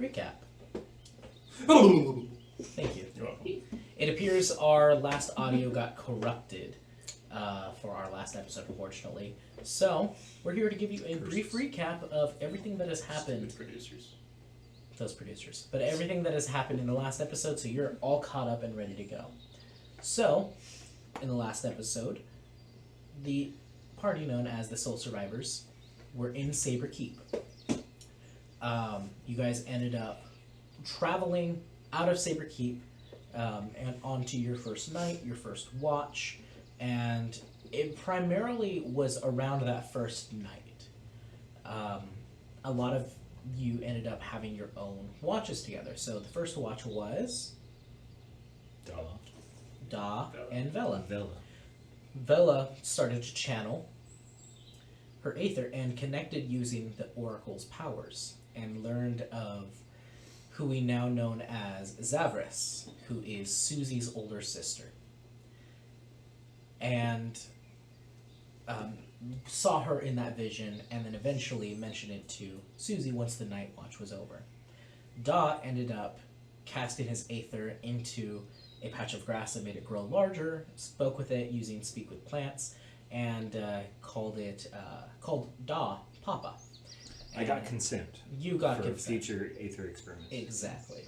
recap. Thank you. You're welcome. It appears our last audio got corrupted for our last episode, unfortunately. So, we're here to give you a brief recap of everything that has happened. Those producers. But everything that has happened in the last episode, so you're all caught up and ready to go. So, in the last episode, the party known as the Soul Survivors were in Saber Keep. You guys ended up traveling out of Saber Keep and onto your first night, your first watch, and it primarily was around that first night. A lot of you ended up having your own watches together. So the first watch was Da and Vela. Vela started to channel her Aether and connected using the Oracle's powers and learned of who we now known as Zavris, who is Susie's older sister. And saw her in that vision and then eventually mentioned it to Susie once the night watch was over. Da ended up casting his Aether into a patch of grass that made it grow larger, spoke with it using Speak with Plants, and called Da Papa. I got consent. You got for consent. future Aether experiments. Exactly.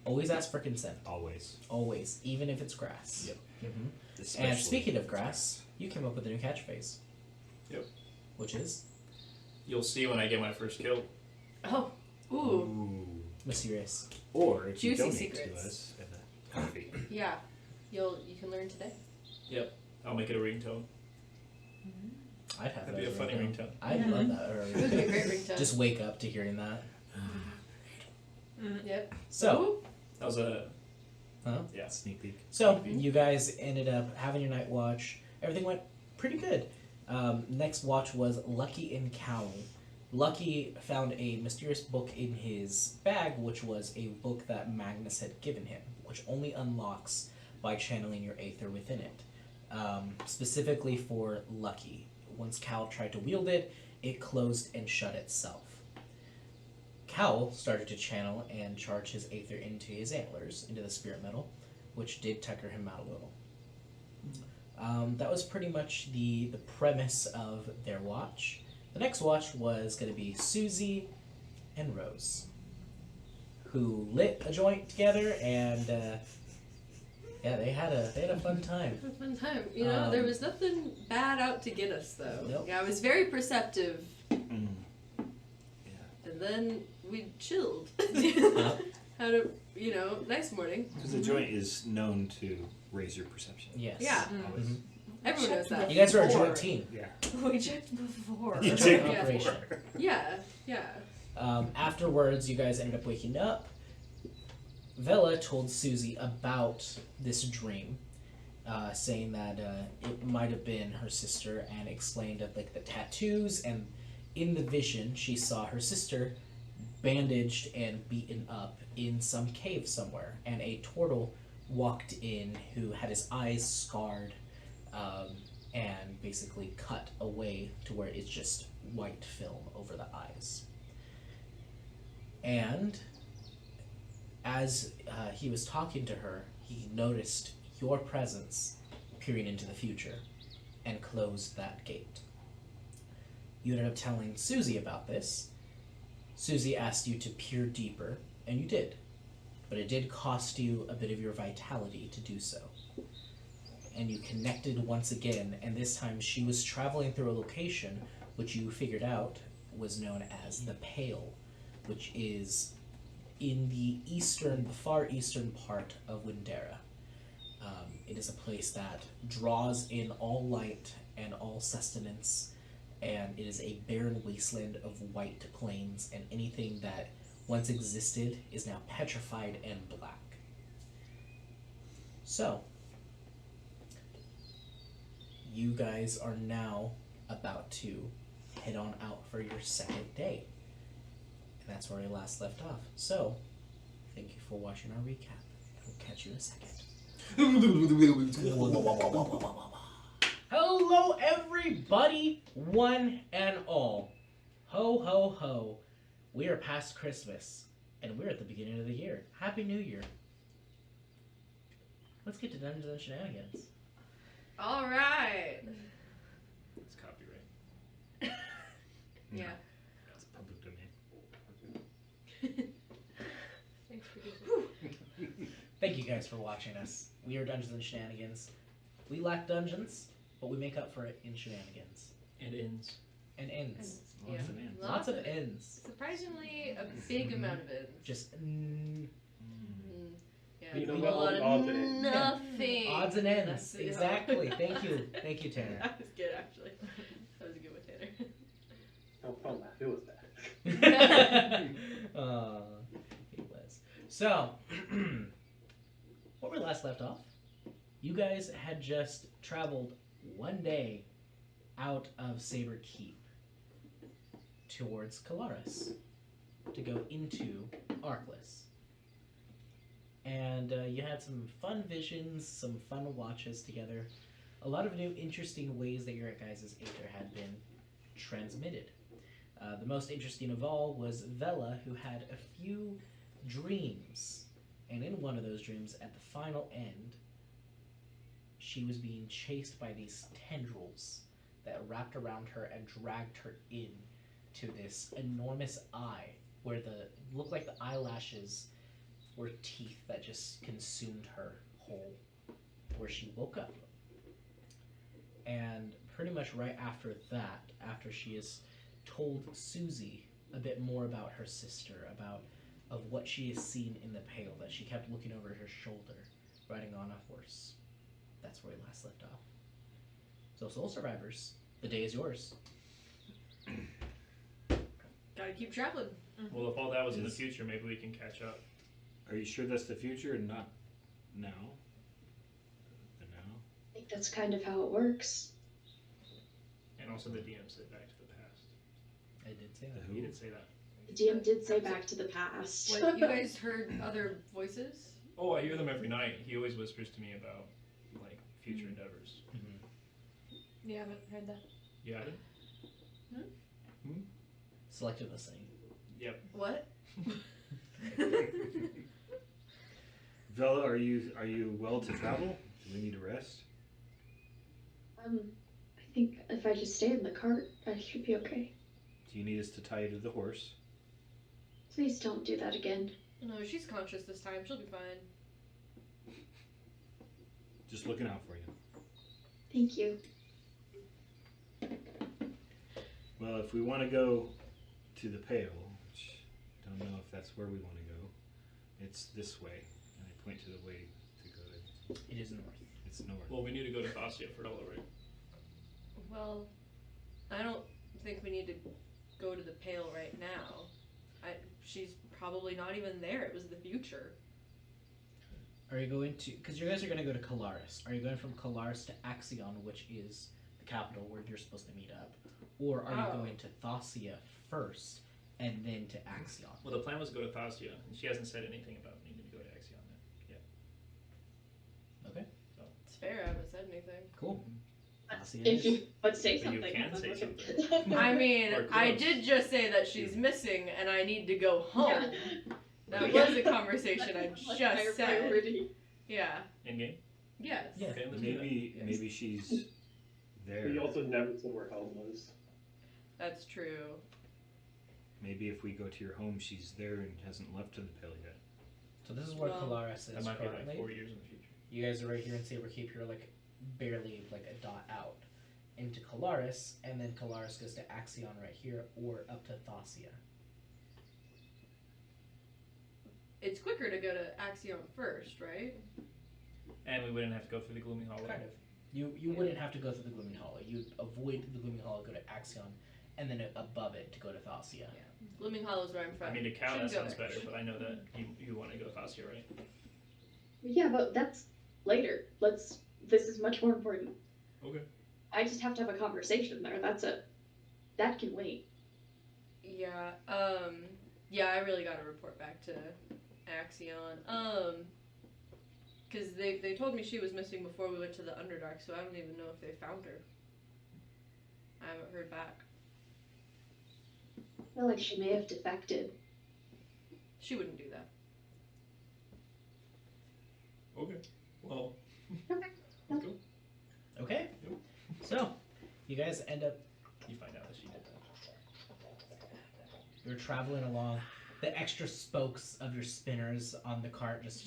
Always ask for consent. Always. Always, even if it's grass. Yep. Mm-hmm. And speaking of grass, you came up with a new catchphrase. Yep. Which is? You'll see when I get my first kill. Oh. Ooh. Mysterious. Or if you Juicy donate secrets. to us in a coffee. Yeah. You can learn today. Yep. I'll make it a ringtone. I'd have That'd that be a as funny ringtone. I'd love that. It would be a great ringtone. Just wake up to hearing that. Yep. So. That was a... Huh? Yeah. Sneak peek. So, you guys ended up having your night watch. Everything went pretty good. Next watch was Lucky and Cowley. Lucky found a mysterious book in his bag, which was a book that Magnus had given him, which only unlocks by channeling your Aether within it. Specifically for Lucky. Once Cal tried to wield it, it closed and shut itself. Cal started to channel and charge his Aether into his antlers, into the spirit metal, which did tucker him out a little. That was pretty much the premise of their watch. The next watch was going to be Susie and Rose, who lit a joint together, and yeah, they had a fun time. It was a fun time. You know, there was nothing bad out to get us, though. Nope. Yeah, I was very perceptive. Yeah. And then we chilled. Yep. Had a, nice morning. Because the joint is known to raise your perception. Yes. Yeah. Always. Mhm. Everyone knows that. You guys are a joint team. Yeah. We checked before. You Joint did. operation. Yeah, yeah. Afterwards, you guys ended up waking up. Vela told Susie about this dream, saying that it might have been her sister, and explained of the tattoos. And in the vision, she saw her sister bandaged and beaten up in some cave somewhere, and a turtle walked in who had his eyes scarred and basically cut away to where it's just white film over the eyes. And as he was talking to her, he noticed your presence peering into the future and closed that gate. You ended up telling Susie about this. Susie asked you to peer deeper, and you did. But it did cost you a bit of your vitality to do so. And you connected once again, and this time she was traveling through a location which you figured out was known as the Pale, which is in the far eastern part of Windera. It is a place that draws in all light and all sustenance, and it is a barren wasteland of white plains, and anything that once existed is now petrified and black. So, you guys are now about to head on out for your second day. And that's where we last left off. So, thank you for watching our recap. We'll catch you in a second. Hello, everybody, one and all. Ho, ho, ho. We are past Christmas, and we're at the beginning of the year. Happy New Year. Let's get to Dungeons and Shenanigans. All right. It's copyright. Yeah. That's public domain. Thanks for doing Thank you guys for watching us. We are Dungeons and Shenanigans. We lack dungeons, but we make up for it in shenanigans. It ends. And ends. Lots of ends. Lots of ends. Surprisingly, a big amount of ends. Just Yeah, You know a what? lot Odds of and ends. nothing. odds and ends. That's the- Exactly. Thank you. Thank you, Tanner. That was good, actually. That was a good one, Tanner. Don't laugh. It was bad. It was. So, where we last left off, you guys had just traveled one day out of Saber Keep towards Calaris to go into Arkless. And you had some fun visions, some fun watches together, a lot of new interesting ways that your guys' Aether had been transmitted. The most interesting of all was Vela, who had a few dreams. And in one of those dreams, at the final end, she was being chased by these tendrils that wrapped around her and dragged her in to this enormous eye, where looked like the eyelashes were teeth that just consumed her whole, where she woke up. And pretty much right after that, after she has told Susie a bit more about her sister, of what she has seen in the Pale, that she kept looking over her shoulder, riding on a horse. That's where we last left off. So, Soul Survivors, the day is yours. Gotta keep traveling. Well, if all that was in the Is- future, maybe we can catch up. Are you sure that's the future and not now? The now? I think that's kind of how it works. And also the DM said back to the past. I did say The that. who? He did say that. The DM did say back to the past. What, you guys heard other voices? Oh, I hear them every night. He always whispers to me about, like, future endeavors. You haven't heard that. You haven't? Selective listening. Yep. What? Vela, are you well to travel? Do we need a rest? I think if I just stay in the cart, I should be okay. Do you need us to tie you to the horse? Please don't do that again. No, she's conscious this time. She'll be fine. Just looking out for you. Thank you. Well, if we want to go to the Pale, which I don't know if that's where we want to go, it's this way. And I point to the way to go to. It is north. It's north. Well, we need to go to Thassia for Ella, right? Well, I don't think we need to go to the Pale right now. She's probably not even there. It was the future. Are you going to, because you guys are going to go to Calaris, are you going from Calaris to Axion, which is the capital where you're supposed to meet up? Or are you going to Thassia first and then to Axion? Well, the plan was to go to Thassia, and she hasn't said anything about needing to go to Axion yet. Okay, It's fair. I haven't said anything. cool. Thassia If is. you would say But you something. can say something. I mean, Or I close. did just say that she's missing and I need to go home. That Yeah. was a conversation I That's just higher said. priority. Yeah. In game? Yes. Yeah. Okay, let's do that. Maybe she's there. We also never said where home was. That's true. Maybe if we go to your home, she's there and hasn't left to the Pale yet. So this is where Well, Calaris That is might be like currently. 4 years in the future. You guys are right here in Saber Keep. You're like barely like a dot out into Calaris, and then Calaris goes to Axion right here, or up to Thassia. It's quicker to go to Axion first, right? And we wouldn't have to go through the Glooming Hollow. Kind of. You wouldn't have to go through the Glooming Hollow. You'd avoid the Glooming Hollow, go to Axion, and then above it to go to Thassia. Glooming Hollow is where I'm from. I mean, to Cal, that Shouldn't go sounds there. better, but I know that you want to go to Thassia, right? Yeah, but that's later. This is much more important. Okay. I just have to have a conversation there. That's it. That can wait. Yeah. Yeah, I really got to report back to Axion. Because they told me she was missing before we went to the Underdark, so I don't even know if they found her. I haven't heard back. feel like she may have defected. She wouldn't do that. Okay. Well, Okay. let's go. Okay. Yep. So, you guys end up. You find out that she did that. You're traveling along. The extra spokes of your spinners on the cart just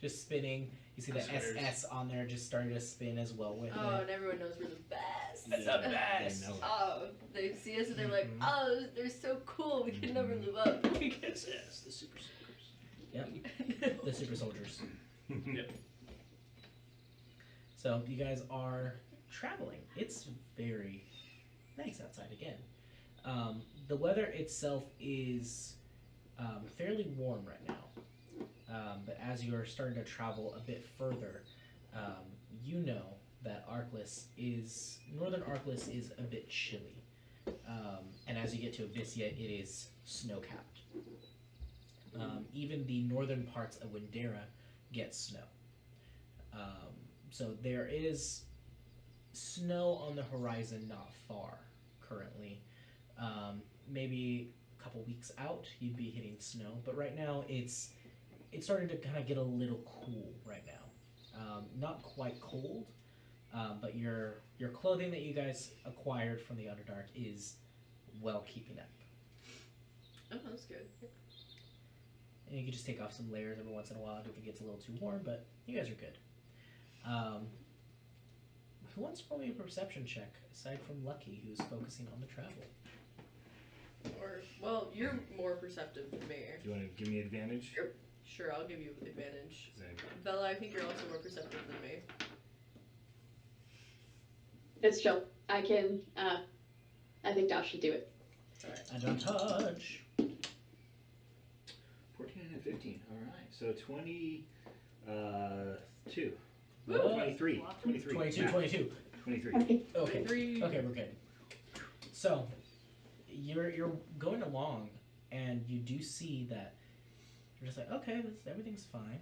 just spinning. You see the Spinners. SS on there just starting to spin as well with Oh, it. and everyone knows we're the best. It's the best. They know it. Oh, they see us and they're like, Mhm. oh, they're so cool. We can never live up. SS, the super soakers. Yep. The super soldiers. Yep. So you guys are traveling. It's very nice outside again. The weather itself is fairly warm right now. But as you're starting to travel a bit further, you know that Northern Arclis is a bit chilly. And as you get to Abyssia, it is snow-capped. Even the northern parts of Windera get snow. So there is snow on the horizon not far currently. Maybe a couple weeks out you'd be hitting snow, but right now it's starting to kind of get a little cool right now. Not quite cold, but your clothing that you guys acquired from the Underdark is well keeping up. Oh, that's good. And you can just take off some layers every once in a while if it gets a little too warm, but you guys are good. Who wants to roll me a perception check, aside from Lucky, who's focusing on the travel? Or, well, you're more perceptive than me. Do you want to give me advantage? Sure, I'll give you advantage. 'Cause Bella, I think you're also more perceptive than me. It's chill. I can, I think Dash should do it. Alright. I don't touch. 14 and a 15. All right. So 22. Woo! 23. 23. 22, Math. 22. 23. Okay. 23. Okay, we're good. So, you're going along, and you do see that you're just like, okay, everything's fine.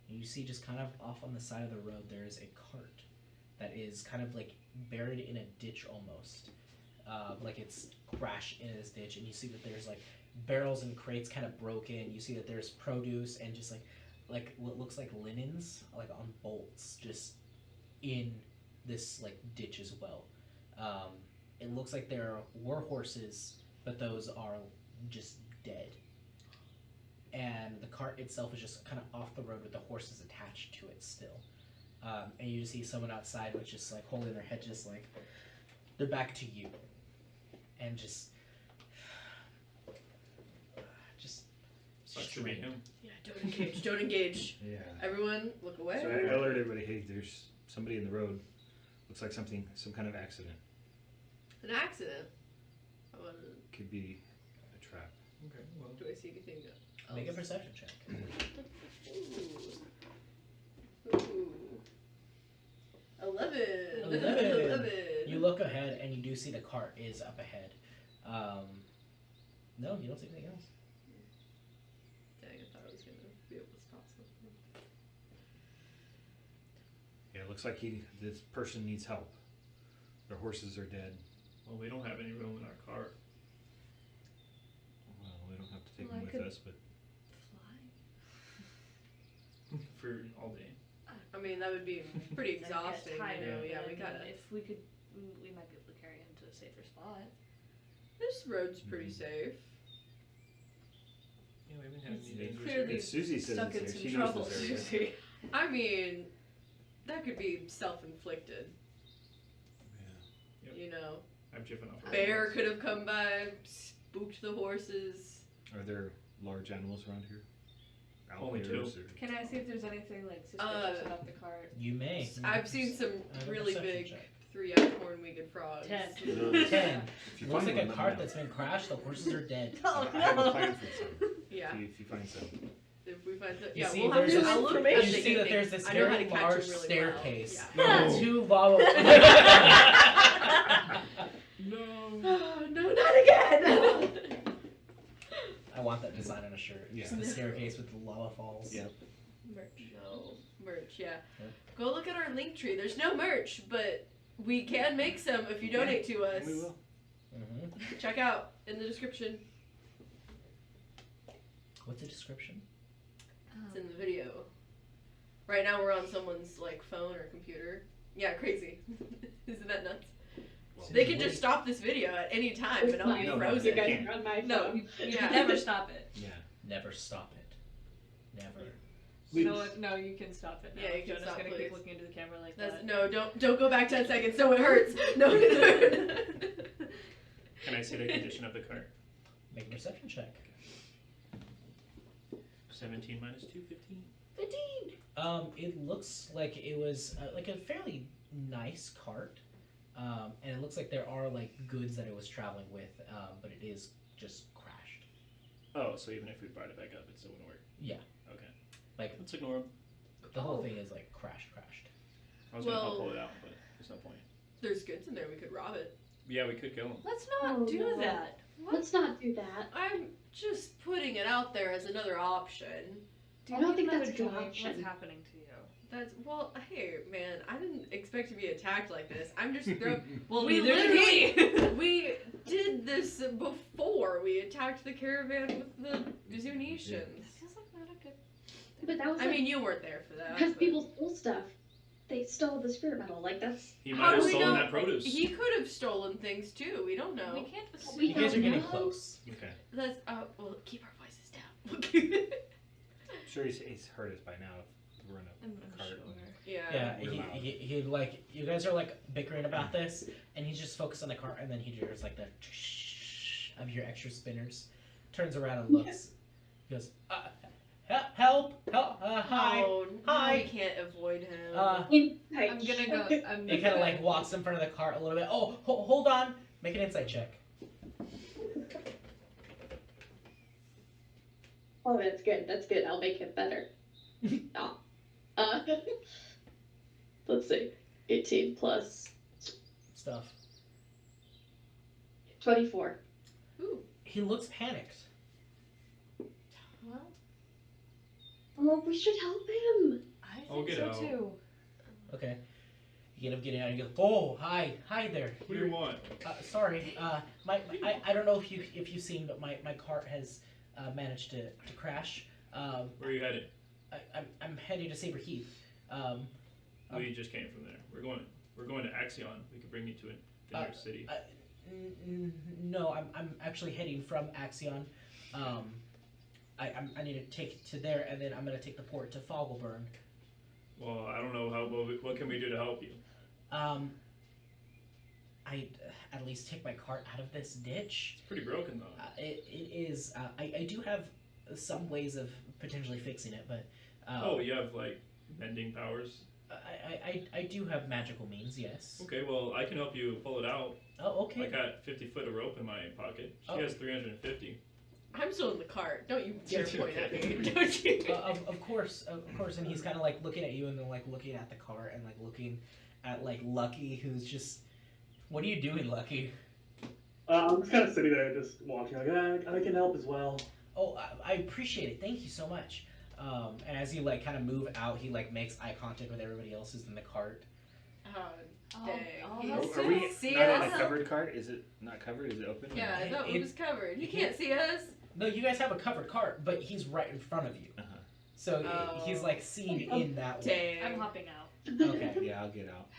And you see just kind of off on the side of the road, there is a cart that is kind of like buried in a ditch almost. Like it's crashed in this ditch, and you see that there's like barrels and crates kind of broken. You see that there's produce and just like what looks like linens, like on bolts, just in this like ditch as well. It looks like there are war horses, but those are just dead. And the cart itself is just kind of off the road with the horses attached to it still. And you just see someone outside with just like holding their head, just like they're back to you, and just Sucks to be him. Yeah, don't engage. Don't engage. Yeah. Everyone, look away. So I alert everybody, hey, there's somebody in the road. Looks like some kind of accident. An accident. How about Could be a trap. Okay, well. do I see anything else? make a perception check. Ooh. Ooh. 11. 11. You look ahead and you do see the cart is up ahead. No, you don't see anything else. Dang, I thought I was gonna be able to spot something. Yeah, it looks like this person needs help. Their horses are dead. Well, we don't have any room in our car. Well, we don't have to take Well, them I with could- us, but Fly? For all day. I mean, that would be pretty Then get exhausting, tired, you know. Yeah, and we then gotta. If we could, we might be able to carry him to a safer spot. This road's pretty safe. Yeah, we haven't had It's any dangerous clearly if Susie says Stuck in it's some there, she knows trouble, this area. Susie. I mean, that could be self-inflicted. Yeah. Yep. You know, I've driven off. bear could have come by, spooked the horses. Are there large animals around here? Only Owlbears two. or- Can I see if there's anything like suspicious about the cart? You may. I've seen some Make a really perception big check. three-eyed horn-winged frogs. 10. 10. If you It looks find like one, a let cart me that's been crashed. The horses are dead. Oh know. I have a no! plan for some. Yeah, If you find some. if we find some, You yeah, see we'll have there's to. this- I'll look you at see that the there's this I know how very to catch large them really staircase. Well. No. with two lava. No. Oh, no, not again! I want that design on a shirt. Yeah. Just the staircase with the lava falls. Yeah. Merch. No. Merch, yeah. Yeah. Go look at our link tree. There's no merch, but we can make some if you donate to us. We will. Mm-hmm. Check out in the description. What's the description? It's in the video. Right now we're on someone's like phone or computer. Yeah, crazy. Isn't that nuts? They can just stop this video at any time and I'll be No, no, frozen. they You guys can't. are on my phone. No, you Yeah. never stop it. Yeah. Never stop it. Never. No, you can stop it now. Yeah, you can Jonah's stop, gonna please. keep looking into the camera like That's, that. no, don't go back 10 seconds. No, it hurts. No. Can I see the condition of the cart? Make a perception check. 17 minus 2, 15. 15. It looks like it was like a fairly nice cart, and it looks like there are like goods that it was traveling with, but it is just crashed. Oh, so even if we brought it back up, it still wouldn't work. Yeah. Okay. Like Let's ignore him. the whole thing is like crashed. I was gonna help Well- pull it out, but there's no point. There's goods in there. We could rob it. Yeah, we could kill him. Let's not Oh, do no. that. Let's not do that. I'm just putting it out there as another option. Do I you don't need think another that's a good joint? option. What's happening to you? That's well, hey man, I didn't expect to be attacked like this. I'm just Well, we neither did literally we did this before. We attacked the caravan with the Zunetians. That feels like not a good. But that was I like, mean, you weren't there for that. because but- people stole stuff. They stole the spirit metal. Like that's. He How might have do we stolen know? that produce. He could have stolen things too. We don't know. We can't We assume. You guys are don't getting know. close. Okay. That's well, keep our voices down. I'm sure he's heard us by now. If we're in I'm a cart. sure. yeah. Yeah, We're loud. he like you guys are like bickering about this, and he's just focused on the cart, and then he hears like the of your extra spinners, turns around and looks. He goes, help, hi. Oh, Hi. we can't avoid him. I'm gonna go. I'm It kind of like walks in front of the cart a little bit. Oh, hold on. Make an insight check. Oh, that's good. That's good. I'll make it better. Oh. Let's see. 18 plus Stuff. 24. Ooh. He looks panicked. Well, Oh, we should help him. I I'll think get so out. too. Okay. You end up getting out and you go, oh, hi there. What do you want? Sorry. I don't know if you've seen, but my cart has managed to crash. Where are you headed? I'm heading to Saber Heath. We just came from there. We're going to Axion. We could bring you to the nearest city. No, I'm actually heading from Axion. I need to take it to there, and then I'm gonna take the port to Fogelburn. Well, I don't know what can we do to help you. I at least take my cart out of this ditch. It's pretty broken though. It is. I do have some ways of potentially fixing it, but Oh, you have like mending powers. I do have magical means. Yes. Okay, well I can help you pull it out. Oh, okay. I got 50 foot of rope in my pocket. She Oh. has 350. I'm still in the cart. Don't you dare point at me. Don't you? Of course, and he's kind of like looking at you, and then like looking at the cart, and like looking at like Lucky, who's just, what are you doing, Lucky? I'm just kind of sitting there, just watching, like, I can help as well. Oh, I appreciate it. Thank you so much. And as you like kind of move out, he like makes eye contact with everybody else who's in the cart. Oh, dang. He Are, can't are we see not on us. a covered cart? Is it not covered? Is it open? Yeah, I thought It- it was covered. He can't see us. No, you guys have a covered cart, but he's right in front of you. Uh-huh. So Oh. he's like seen in that way. Dang. I'm hopping out. Okay. Yeah, I'll get out.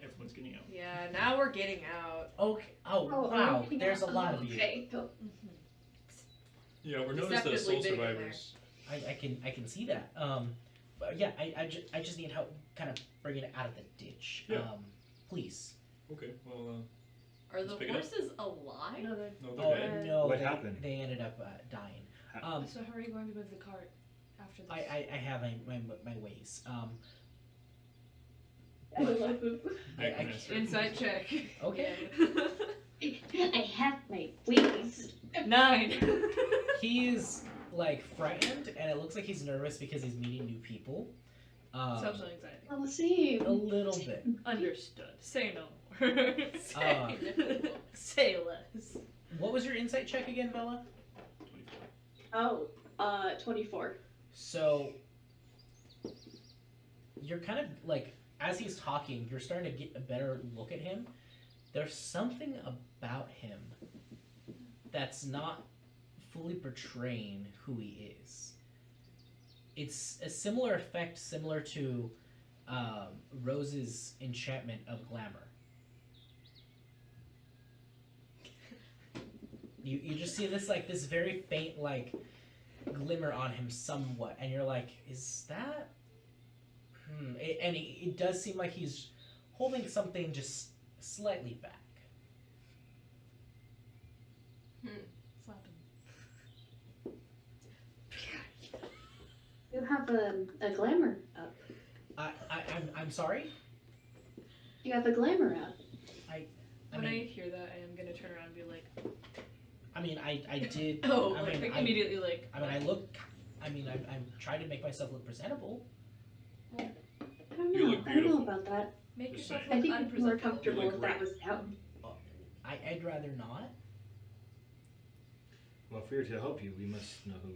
Everyone's getting out. Yeah, now we're getting out. Okay. Oh, wow. There's a lot of you. Okay. So, Yeah, we're known as the Deceptively soul big in there. survivors. I can see that. But yeah, I just need help kind of bringing it out of the ditch. Yeah. Please. Okay, well, Are Let's the pick it up. horses alive? No, they're. no, Oh they're dead. no! What they, happened? They ended up dying. So how are you going to move the cart after this? I have my ways. I love him. Necromancer. Insight check. Okay. I have my wings. 9. He's like frightened, and it looks like he's nervous because he's meeting new people. Social anxiety. Oh, same. A little bit. Understood. Say no more. Say less. What was your insight check again, Bella? 24. Oh, 24. So you're kind of like, as he's talking, you're starting to get a better look at him. there's something about him that's not fully portraying who he is. It's a similar effect, similar to Rose's enchantment of glamour. You just see this like this very faint like glimmer on him somewhat, and you're like, is that? It does seem like he's holding something just slightly back. Slap him. You have a glamour up. I'm sorry? You have a glamour up. When I hear that, I am gonna turn around and be like, I mean, I did. oh, I like mean, immediately like. I mean, I'm trying to make myself look presentable. I don't You know. look I don't know beautiful. about that. Make Just yourself saying. look I think it's more unpresentable. comfortable You look if that great. was down. I'd rather not. Well, if we were to help you, we must know who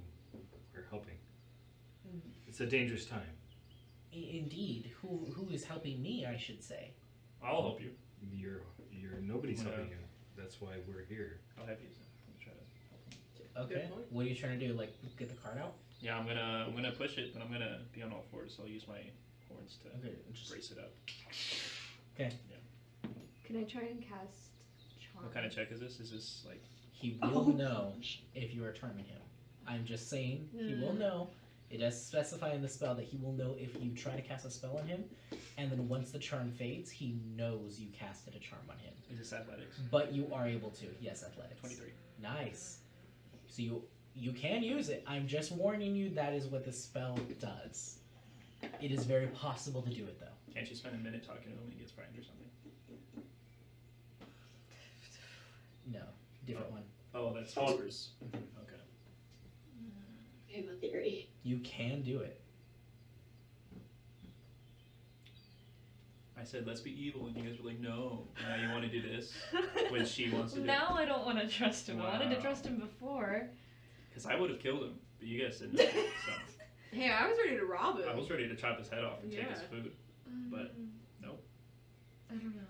we're helping. It's a dangerous time. Indeed. Who is helping me, I should say. I'll help you. Nobody's Yeah. helping you. That's why we're here. I'll help you. I'm try to. Okay. point. What are you trying to do? Like, get the card out? Yeah, I'm gonna push it, but I'm gonna be on all fours, so I'll use my horns to Okay. Just brace it up. Can I try and cast charm? What kind of check is this? Is this like? he will know if you are charming him. I'm just saying he will know. It does specify in the spell that he will know if you try to cast a spell on him, and then once the charm fades, he knows you casted a charm on him. Is this athletics? But you are able to. Yes, athletics. 23. Nice. So you can use it. I'm just warning you that is what the spell does. It is very possible to do it though. Can't you spend a minute talking to him when he gets frightened or something? No, different one. Oh, that's Oh. whispers. Okay. I have a theory. You can do it. I said, let's be evil, and you guys were like, no. And now you want to do this when she wants to do it. Now I don't want to trust him. I wanted to Wow. trust him before. Because I would have killed him, but you guys didn't know. So Hey, I was ready to rob him. I was ready to chop his head off and take his Yeah. food. But nope. I don't know.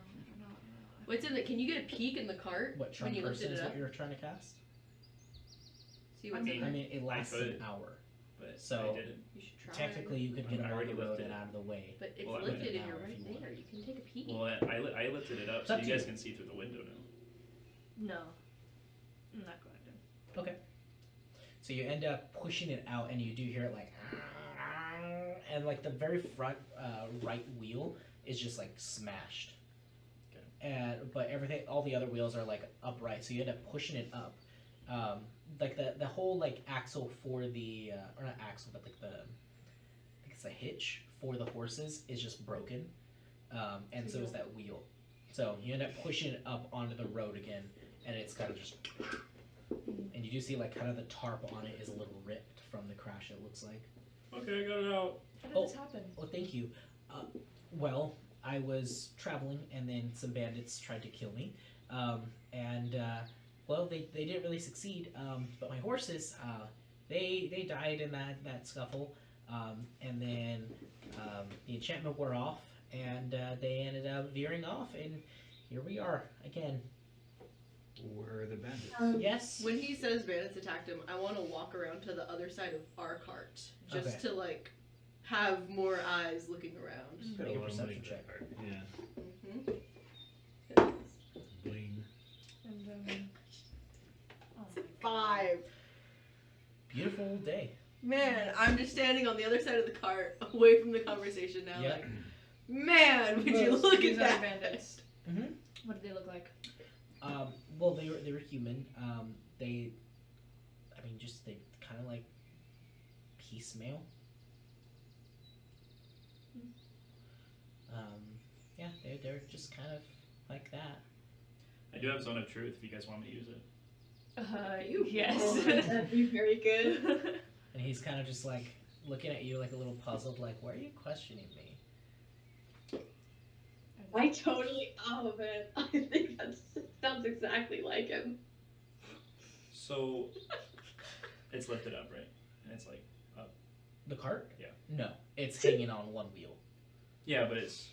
What's in the? Can you get a peek in the cart What charm when you person lifted is it what up? you're trying to cast? See what's I in I there. mean, it lasts could. an hour. But So- I didn't. You should try. Technically, you could get I him on already the road lifted and it. out of the way. But it's Well, I lifted wouldn't and you're now if right you there. wanted. You can take a peek. Well, I lifted it up, It's so up you to guys you. can see through the window now. No. I'm not going to. Okay. So you end up pushing it out, and you do hear it like, and like the very front right wheel is just like smashed. And but everything, all the other wheels are like upright, so you end up pushing it up. Like the whole like axle for the or not axle, but like I think it's a hitch for the horses is just broken, and so is that wheel. So you end up pushing it up onto the road again, and it's kind of just. And you do see like kind of the tarp on it is a little ripped from the crash. It looks like. Okay, I got it out. How did Oh. this happen? Well, thank you. Well, I was traveling, and then some bandits tried to kill me, well, they didn't really succeed. But my horses, they died in that scuffle, and then the enchantment wore off, and they ended up veering off, and here we are again. Where are the bandits? Yes. When he says bandits attacked him, I want to walk around to the other side of our cart just Okay. to like have more eyes looking around. Make a Oh, perception like check. that part. Yeah. Mm-hmm. Bling. And oh my 5. Beautiful day. Man, I'm just standing on the other side of the cart, away from the conversation now. Yeah. Like, man, would you Gross. look These at are that? Mhm. bandits. What did they look like? Well, they were human. They kind of like piecemeal. Yeah, they're just kind of like that. I do have Zone of Truth if you guys want me to use it. Yes. That'd be very good. And he's kind of just like looking at you like a little puzzled, like, why are you questioning me? I totally. Oh man, I think that sounds exactly like him. So it's lifted up, right? And it's like up. The cart? Yeah. No, it's hanging on one wheel. Yeah, but it's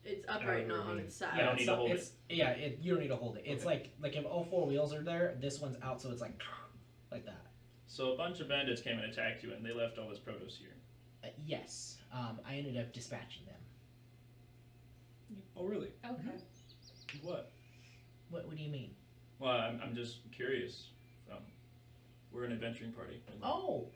It's upright, not on its side. I don't need to hold it. Yeah, you don't need to hold it. It's Okay. like if all four wheels are there, this one's out, so it's like that. So a bunch of bandits came and attacked you, and they left all this produce here. Yes, I ended up dispatching them. Oh, really? Okay. What? What do you mean? Well, I'm just curious. We're an adventuring party. Oh.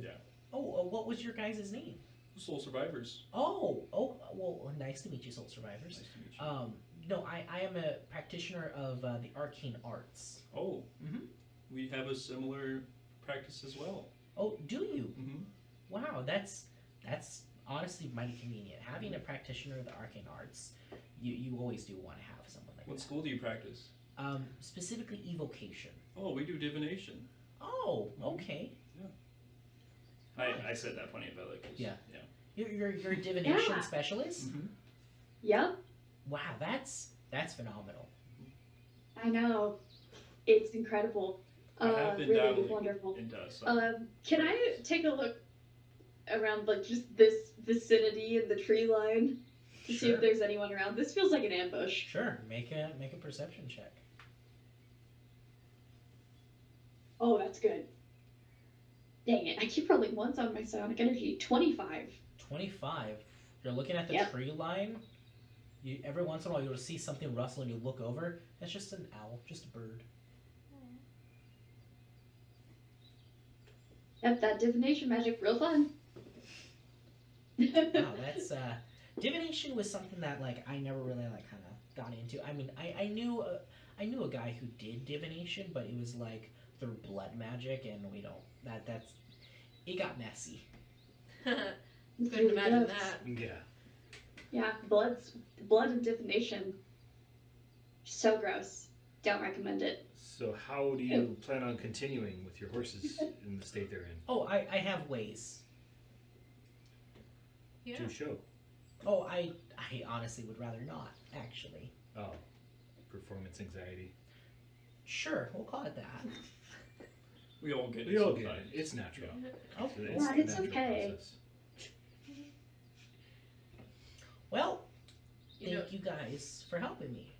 Yeah. What was your guys' name? Soul survivors. Well, nice to meet you, Soul Survivors. Nice to meet you. No, I am a practitioner of the arcane arts. Oh. Mhm. We have a similar practice as well. Oh, do you? Mm-hmm. Wow, that's honestly mighty convenient. Having a practitioner of the arcane arts, you always do want to have someone like What that. school do you practice? Specifically evocation. Oh, we do divination. Oh, okay. I said that pointing at Bella. Yeah. Yeah. You're a divination Yeah. specialist? Mm-hmm. Yep, Wow, that's phenomenal. I know. It's incredible. I have been Really dabbling wonderful. into some. Can I take a look around, like, just this vicinity and the tree line to see Sure. if there's anyone around? This feels like an ambush. Sure, make a perception check. Oh, that's good. Dang it, I keep rolling ones on my psionic energy. 25. 25. You're looking at the Yep. tree line. You every once in a while you'll see something rustle and you look over. That's just an owl, just a bird. Yep, that divination magic, real fun. Wow, that's divination was something that like I never really like kind of got into. I mean, I knew a guy who did divination, but it was like through blood magic, and we don't that's it got messy. Couldn't imagine that. Yeah. Yeah, blood and divination. So gross. Don't recommend it. So how do you plan on continuing with your horses in the state they're in? Oh, I have ways. Yeah. To show. Oh, I honestly would rather not, actually. Oh. Performance anxiety. Sure, we'll call it that. We all get it. We all get it. sometimes. It's natural. Oh, It's Yeah, a it's natural okay. process. well, You know, thank you guys for helping me.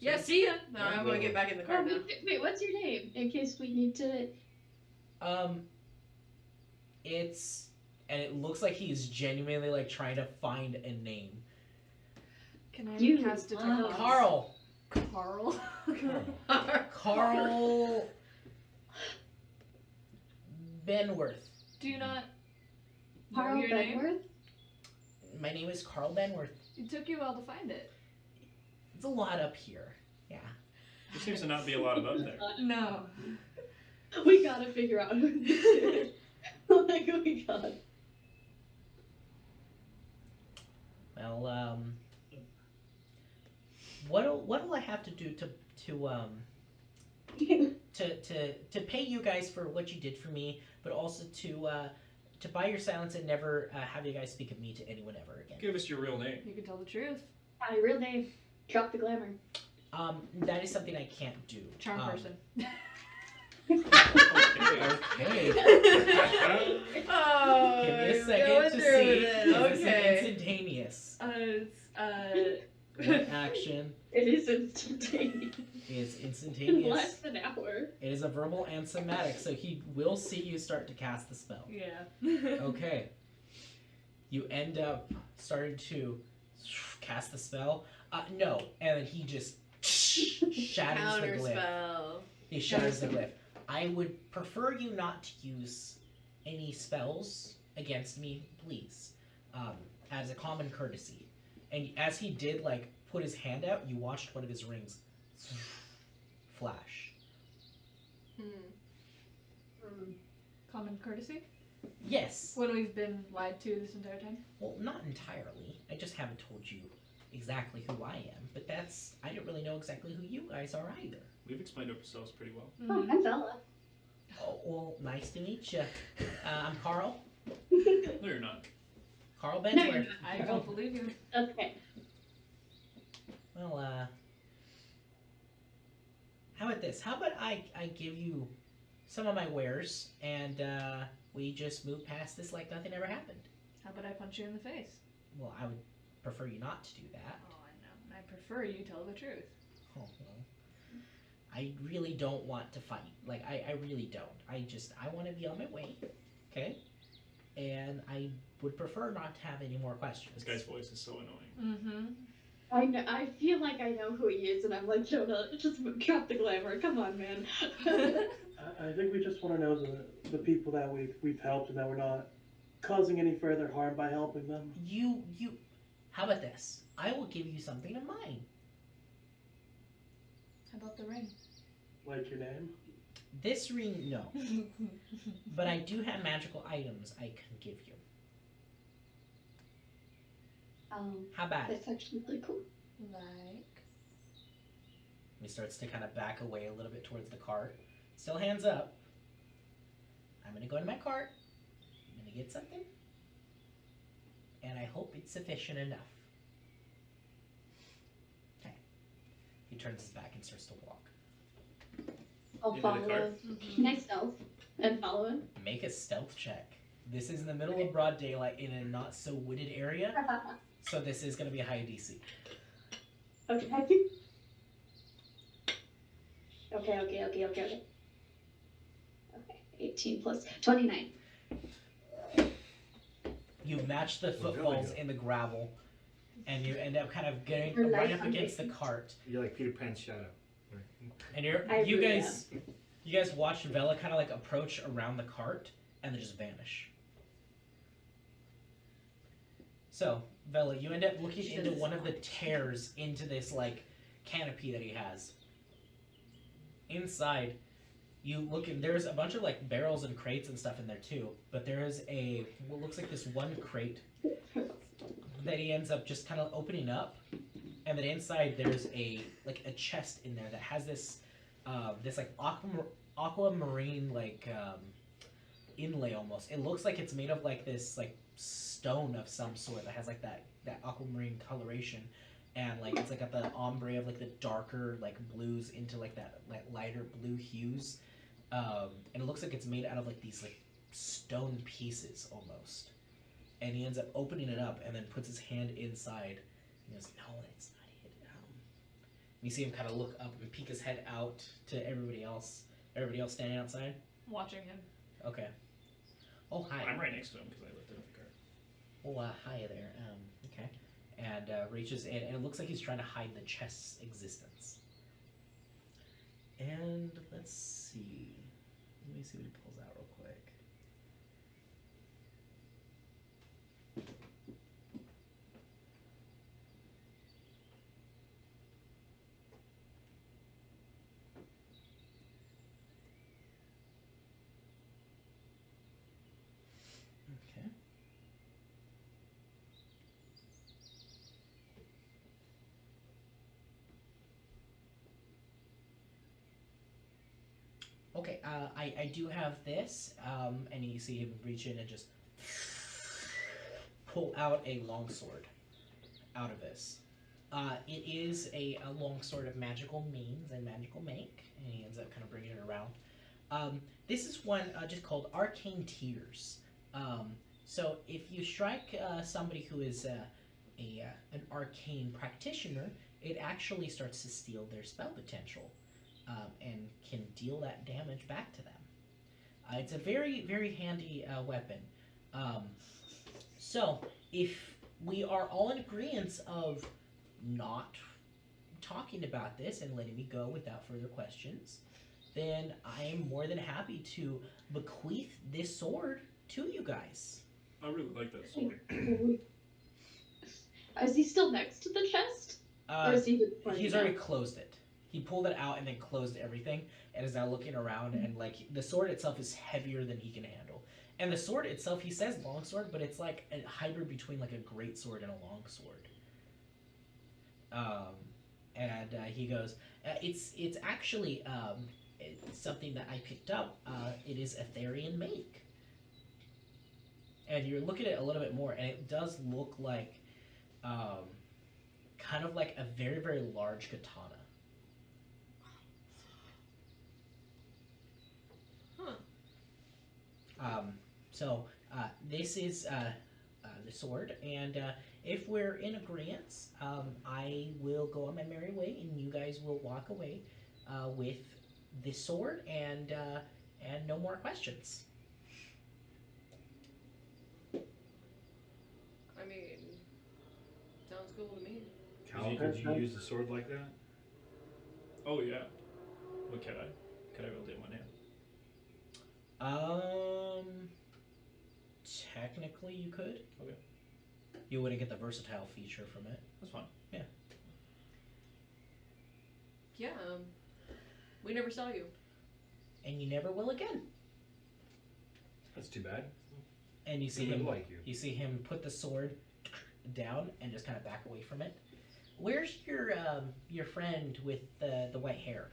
yeah, see ya. No, Yeah, I'm gonna get back in the car Oh, now. wait, what's your name? In case we need to. And it looks like he's genuinely like trying to find a name. Can I You cast detect love- thoughts? Carl. Carl. Carl Benworth. Do you not know Carl your name? Benworth? My name is Carl Benworth. It took you a while to find it. It's a lot up here. Yeah. There seems to not be a lot of up there. No. We gotta figure out who this is. Like, we got. Well, what'll I have to do to pay you guys for what you did for me, but also to buy your silence and never have you guys speak of me to anyone ever again? Give us your real name. You can tell the truth. Hi, real name. Drop the glamour. That is something I can't do. Charm person. Okay. Oh, Give me a you're second going to through see. it. Is this Okay. instantaneous? It's What action It is instantaneous. is In less instantaneous? than an hour. It is a verbal and somatic, so he will see you start to cast the spell. Yeah. Okay. You end up starting to cast the spell. No, and then he just shatters the counter glyph. spell. He shatters the glyph. I would prefer you not to use any spells against me, please, as a common courtesy. And as he did, like, put his hand out, you watched one of his rings flash. Common courtesy? Yes. When we've been lied to this entire time? Well, not entirely. I just haven't told you exactly who I am. But I didn't really know exactly who you guys are either. We've explained ourselves pretty well. Oh, I'm Bella. Oh, well, nice to meet you. I'm Carl. No, you're not. Carl No, you're Bensler. I don't believe you. Okay. Well, how about this? How about I give you some of my wares and we just move past this like nothing ever happened? How about I punch you in the face? Well, I would prefer you not to do that. Oh, I know. And I prefer you tell the truth. Oh, well. I really don't want to fight. Like, I really don't. I want to be on my way, okay? And I would prefer not to have any more questions. This guy's voice is so annoying. Mm-hmm. I know. I feel like I know who he is, and I'm like, Jonah, just drop the glamour. Come on, man. I think we just want to know the people that we've helped and that we're not causing any further harm by helping them. How about this? I will give you something of mine. How about the ring? Like your name? This ring, no. But I do have magical items I can give you. How about it? That's actually really cool. Like? He starts to kind of back away a little bit towards the cart. Still hands up. I'm going to go to my cart. I'm going to get something. And I hope it's sufficient enough. Okay. He turns his back and starts to walk. I'll Into the follow. cart? Can I stealth and follow him? Make a stealth check. This is in the middle of broad daylight in a not so wooded area. So this is going to be a high DC. Okay. Okay. 18 plus 29. You match the footfalls in the gravel, and you end up kind of getting You're right like up against the hunting. cart. You're like Peter Pan's shadow. And I you really guys watch Vela kind of like approach around the cart and then just vanish. So Vela, you end up looking She into does one of the not. tears into this like canopy that he has. Inside, you look and there's a bunch of like barrels and crates and stuff in there too. But there is what looks like this one crate that he ends up just kind of opening up, and then inside there's a chest in there that has this like aquamarine like inlay almost. It looks like it's made of like this like stone of some sort that has like that aquamarine coloration, and like it's like got the ombre of like the darker like blues into like that like lighter blue hues, and it looks like it's made out of like these like stone pieces almost. And he ends up opening it up and then puts his hand inside. He goes, "No, it's not it." You see him kind of look up and peek his head out to everybody else. Everybody else standing outside. Watching him. Okay. Oh, hi. I'm right next to him because I lifted up the cart. Oh, hi there. Okay. And reaches in, and it looks like he's trying to hide the chest's existence. And let's see. Let me see what he pulls out real quick. Okay. Okay, I do have this, and you see him reach in and just pull out a longsword out of this. It is a longsword of magical means and magical make, and he ends up kind of bringing it around. This is one just called Arcane Tears. So if you strike somebody who is an arcane practitioner, it actually starts to steal their spell potential. And can deal that damage back to them. It's a very, very handy weapon. So, if we are all in agreement of not talking about this and letting me go without further questions, then I am more than happy to bequeath this sword to you guys. I really like that sword. Is he still next to the chest? Or is he He's already closed it. He pulled it out and then closed everything, and is now looking around, and like the sword itself is heavier than he can handle. And the sword itself, he says longsword, but it's like a hybrid between like a great sword and a longsword. And he goes, it's actually it's something that I picked up. It is Etherian make. And you're looking at it a little bit more, and it does look like kind of like a very, very large katana. Huh. So this is the sword, and if we're in agreement, I will go on my merry way, and you guys will walk away with the sword and no more questions. I mean, sounds cool to me. Cal, could you use the sword like that? Oh yeah. What could I? Could I build it in one hand? Technically you could. Okay. You wouldn't get the versatile feature from it. That's fine. Yeah. Yeah. We never saw you. And you never will again. That's too bad. And you see He would him like you. You see him put the sword down and just kind of back away from it. Where's your friend with the white hair?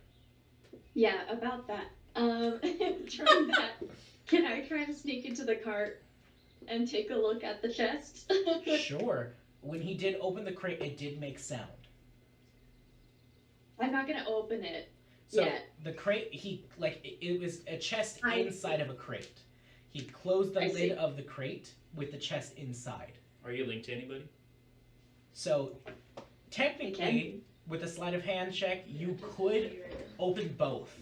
Yeah, about that. Trying that. Can I try to sneak into the cart and take a look at the chest? Sure. When he did open the crate, it did make sound. I'm not gonna open it. So yet. the crate, it was a chest I- inside of a crate. He closed the I lid see. of the crate with the chest inside. Are you linked to anybody? So technically, with a sleight of hand check, you could open both.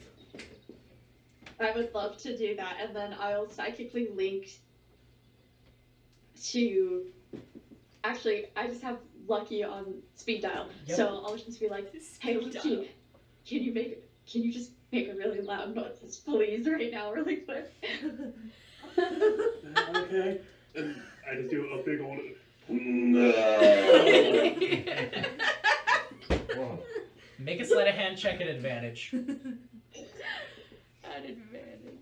I would love to do that, and then I'll psychically link to. Actually, I just have Lucky on speed dial, Yep. so I'll just be like, "Hey, Lucky, can you just make a really loud noise, please, right now, really quick?" Okay. And I just do a big old. Whoa. Make a sleight of hand check at advantage. At advantage.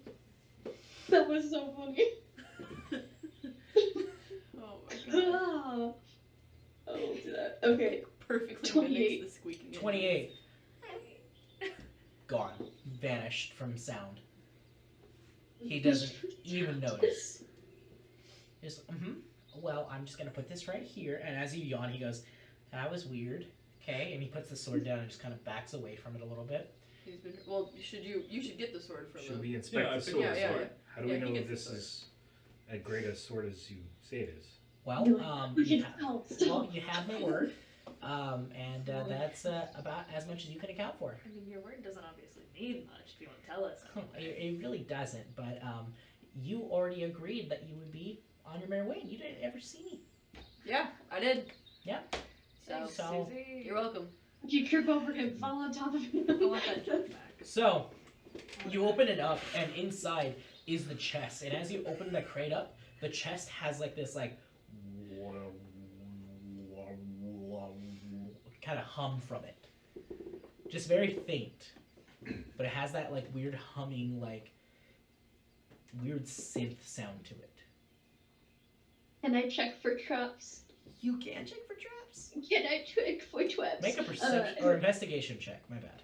That was so funny. Oh my god. Ah. I'll do that. Okay. Perfectly 28. mimics the squeaking. 28. Gone. Vanished from sound. He doesn't even notice. Just, well, I'm just gonna put this right here. And as you yawn, he goes, that was weird. Okay, and he puts the sword down and just kind of backs away from it a little bit. He's been. Well, you should get the sword from Should him. we inspect Yeah, I the figured- sword? yeah. How do Yeah, we he know gets if the this sword. is as great a sword as you say it is? Well, You you, can ha- tell. well, you have my word. And that's about as much as you can account for. I mean, your word doesn't obviously mean much if you want to tell us anything. It really doesn't, but you already agreed that you would be on your merry way, and you didn't ever see me. Yeah, I did. Yeah. So, Thanks, So- Susie. you're welcome. You trip over him, fall on top of him. I want that joke back. So, you open it up, and inside is the chest. And as you open the crate up, the chest has like this kind of hum from it. Just very faint. But it has that like weird humming, like weird synth sound to it. Can I check for traps? You can check for traps. Can I check for traps? Make a perception or investigation check, my bad.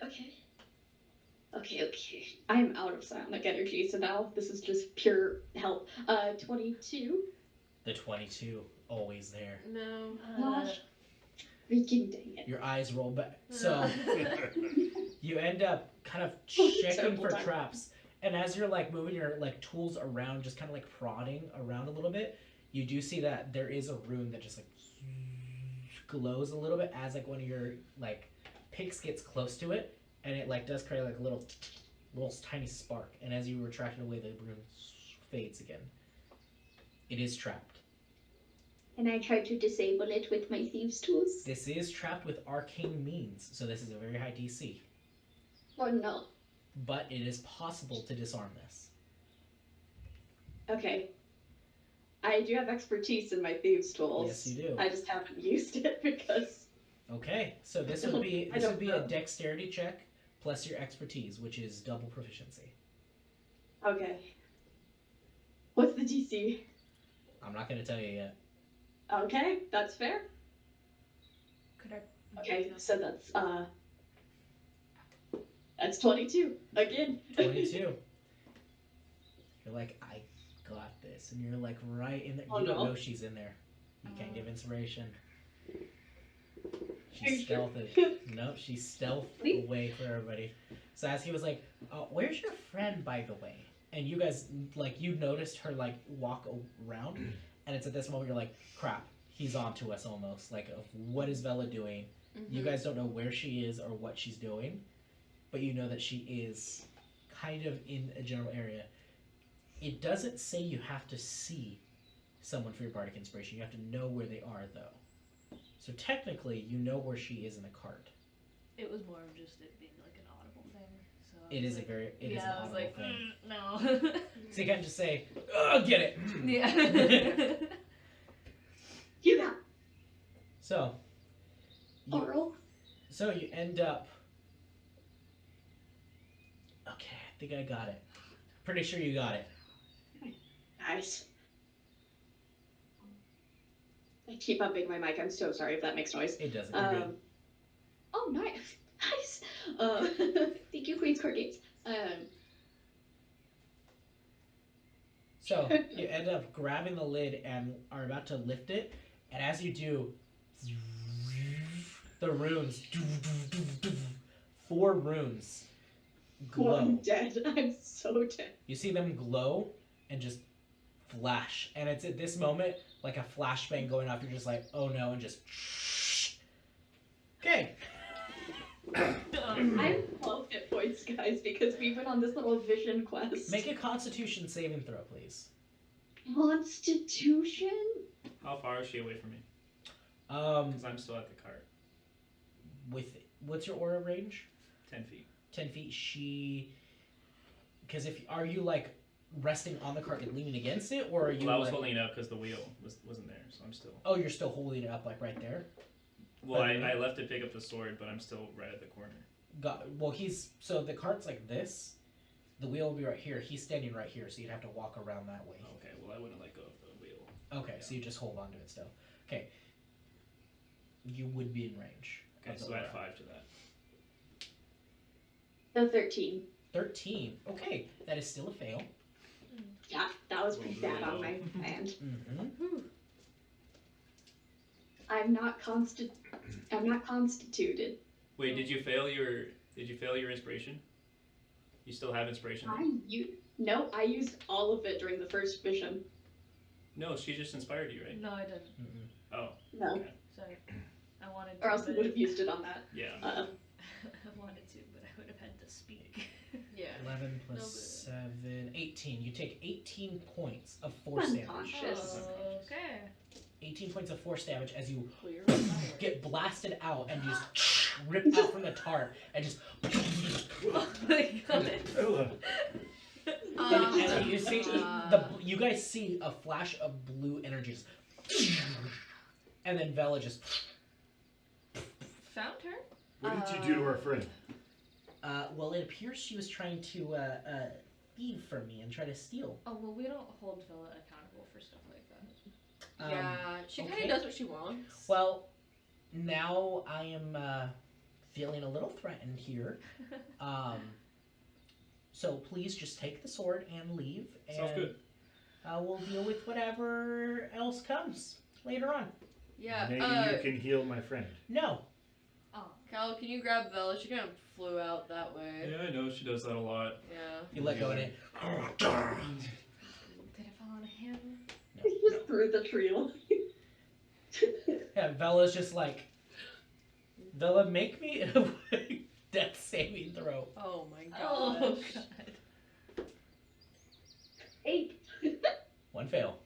Okay. Okay. I'm out of psionic energy, so now this is just pure help. 22. The 22, always there. No. Gosh. Freaking dang it. Your eyes roll back. So you end up kind of Oh, checking terrible for time. traps, and as you're like moving your like tools around, just kind of like prodding around a little bit, you do see that there is a rune that just like glows a little bit as like one of your like picks gets close to it, and it like does create like a little tiny spark, and as you retract it away, the rune fades again. It is trapped. And I tried to disable it with my thieves' tools. This is trapped with arcane means, so this is a very high DC. Oh no. But it is possible to disarm this. Okay. I do have expertise in my thieves' tools. Yes, you do. I just haven't used it because. Okay, so this would be I don't a know. dexterity check plus your expertise, which is double proficiency. Okay. What's the DC? I'm not going to tell you yet. Okay, that's fair. Could I? Okay, so that's 22 again. 22. You're like, I got this, and you're like right in there. Oh, You don't no. know she's in there. You can't give inspiration. Are She's you sure? stealthy. Nope, she's stealth away for everybody. So as he was like, where's your friend, by the way? And you guys, like, you noticed her, like, walk around, And it's at this moment you're like, crap, he's on to us almost. Like, of what is Vela doing? You guys don't know where she is or what she's doing, but you know that she is kind of in a general area. It doesn't say you have to see someone for your bardic inspiration. You have to know where they are, though. So technically, you know where she is in a cart. It was more of just it being like an audible thing. So I It was is like, a very it is yeah, an I was audible like, thing. no. So you can't just say, "Oh, get it." Yeah. Yeah. So, Oral. so you end up. Okay, I think I got it. Pretty sure you got it. Nice. I keep upping my mic. I'm so sorry if that makes noise. It doesn't. You're good. Oh, nice. Nice. Thank you, Queen's Court Games. So you end up grabbing the lid and are about to lift it, and as you do, the runes, 4 runes, glow. I'm dead. I'm so dead. You see them glow and just flash, and it's at this moment like a flashbang going off. You're just like, oh no, and just okay. I have 12 hit points, guys, because we went on this little vision quest. Make a Constitution saving throw, please. Constitution? How far is she away from me? Um, Because I'm still at the cart. with what's your aura range? 10 feet. 10 feet. She, because if are you like resting on the cart and leaning against it, or are you? Well, I was like, holding it up because the wheel wasn't there, so I'm still. Oh, you're still holding it up like right there. Well, Okay. I left to pick up the sword, but I'm still right at the corner. Well, he's so the cart's like this. The wheel will be right here. He's standing right here, so you'd have to walk around that way. Okay, well, I wouldn't let go of the wheel. Okay, so you just hold on to it still. Okay. You would be in range. Okay, of the so add aura. 5 to that. The 13. 13. Okay, that is still a fail. Yeah, that was pretty Really bad on low. my end. Mm-hmm. I'm not constituted. Wait, did you fail your inspiration? You still have inspiration? No, I used all of it during the first vision. No, she just inspired you, right? No, I didn't. Mm-mm. Oh, No, okay. Sorry. I wanted to. or else I but would have used it on that. Yeah. I wanted to, but I would have had to speak. Yeah. 11 No, plus but- 7, 18. You take 18 points of force damage. Unconscious. Okay. 18 points of force damage as you Clear. get blasted out and you just rip out from the tarp and just. Oh my god. And you see you guys see a flash of blue energy, just, and then Vela just. Found her? What did you do to our friend? Well, it appears she was trying to thieve from me and try to steal. Oh, well, we don't hold Villa accountable for stuff like that. Yeah, she kind of okay. does what she wants. Well, now I am feeling a little threatened here. So please just take the sword and leave, Sounds and good. we'll deal with whatever else comes later on. Yeah. Maybe you can heal my friend. No. Oh. Cal, can you grab Bella? She kind of flew out that way. Yeah, I know she does that a lot. Yeah. You let go of it. Did it fall on him? He just threw the tree line. Yeah, Bella's just like, Bella, make me a death saving throw. Oh my gosh. Oh god. 8. 1 fail.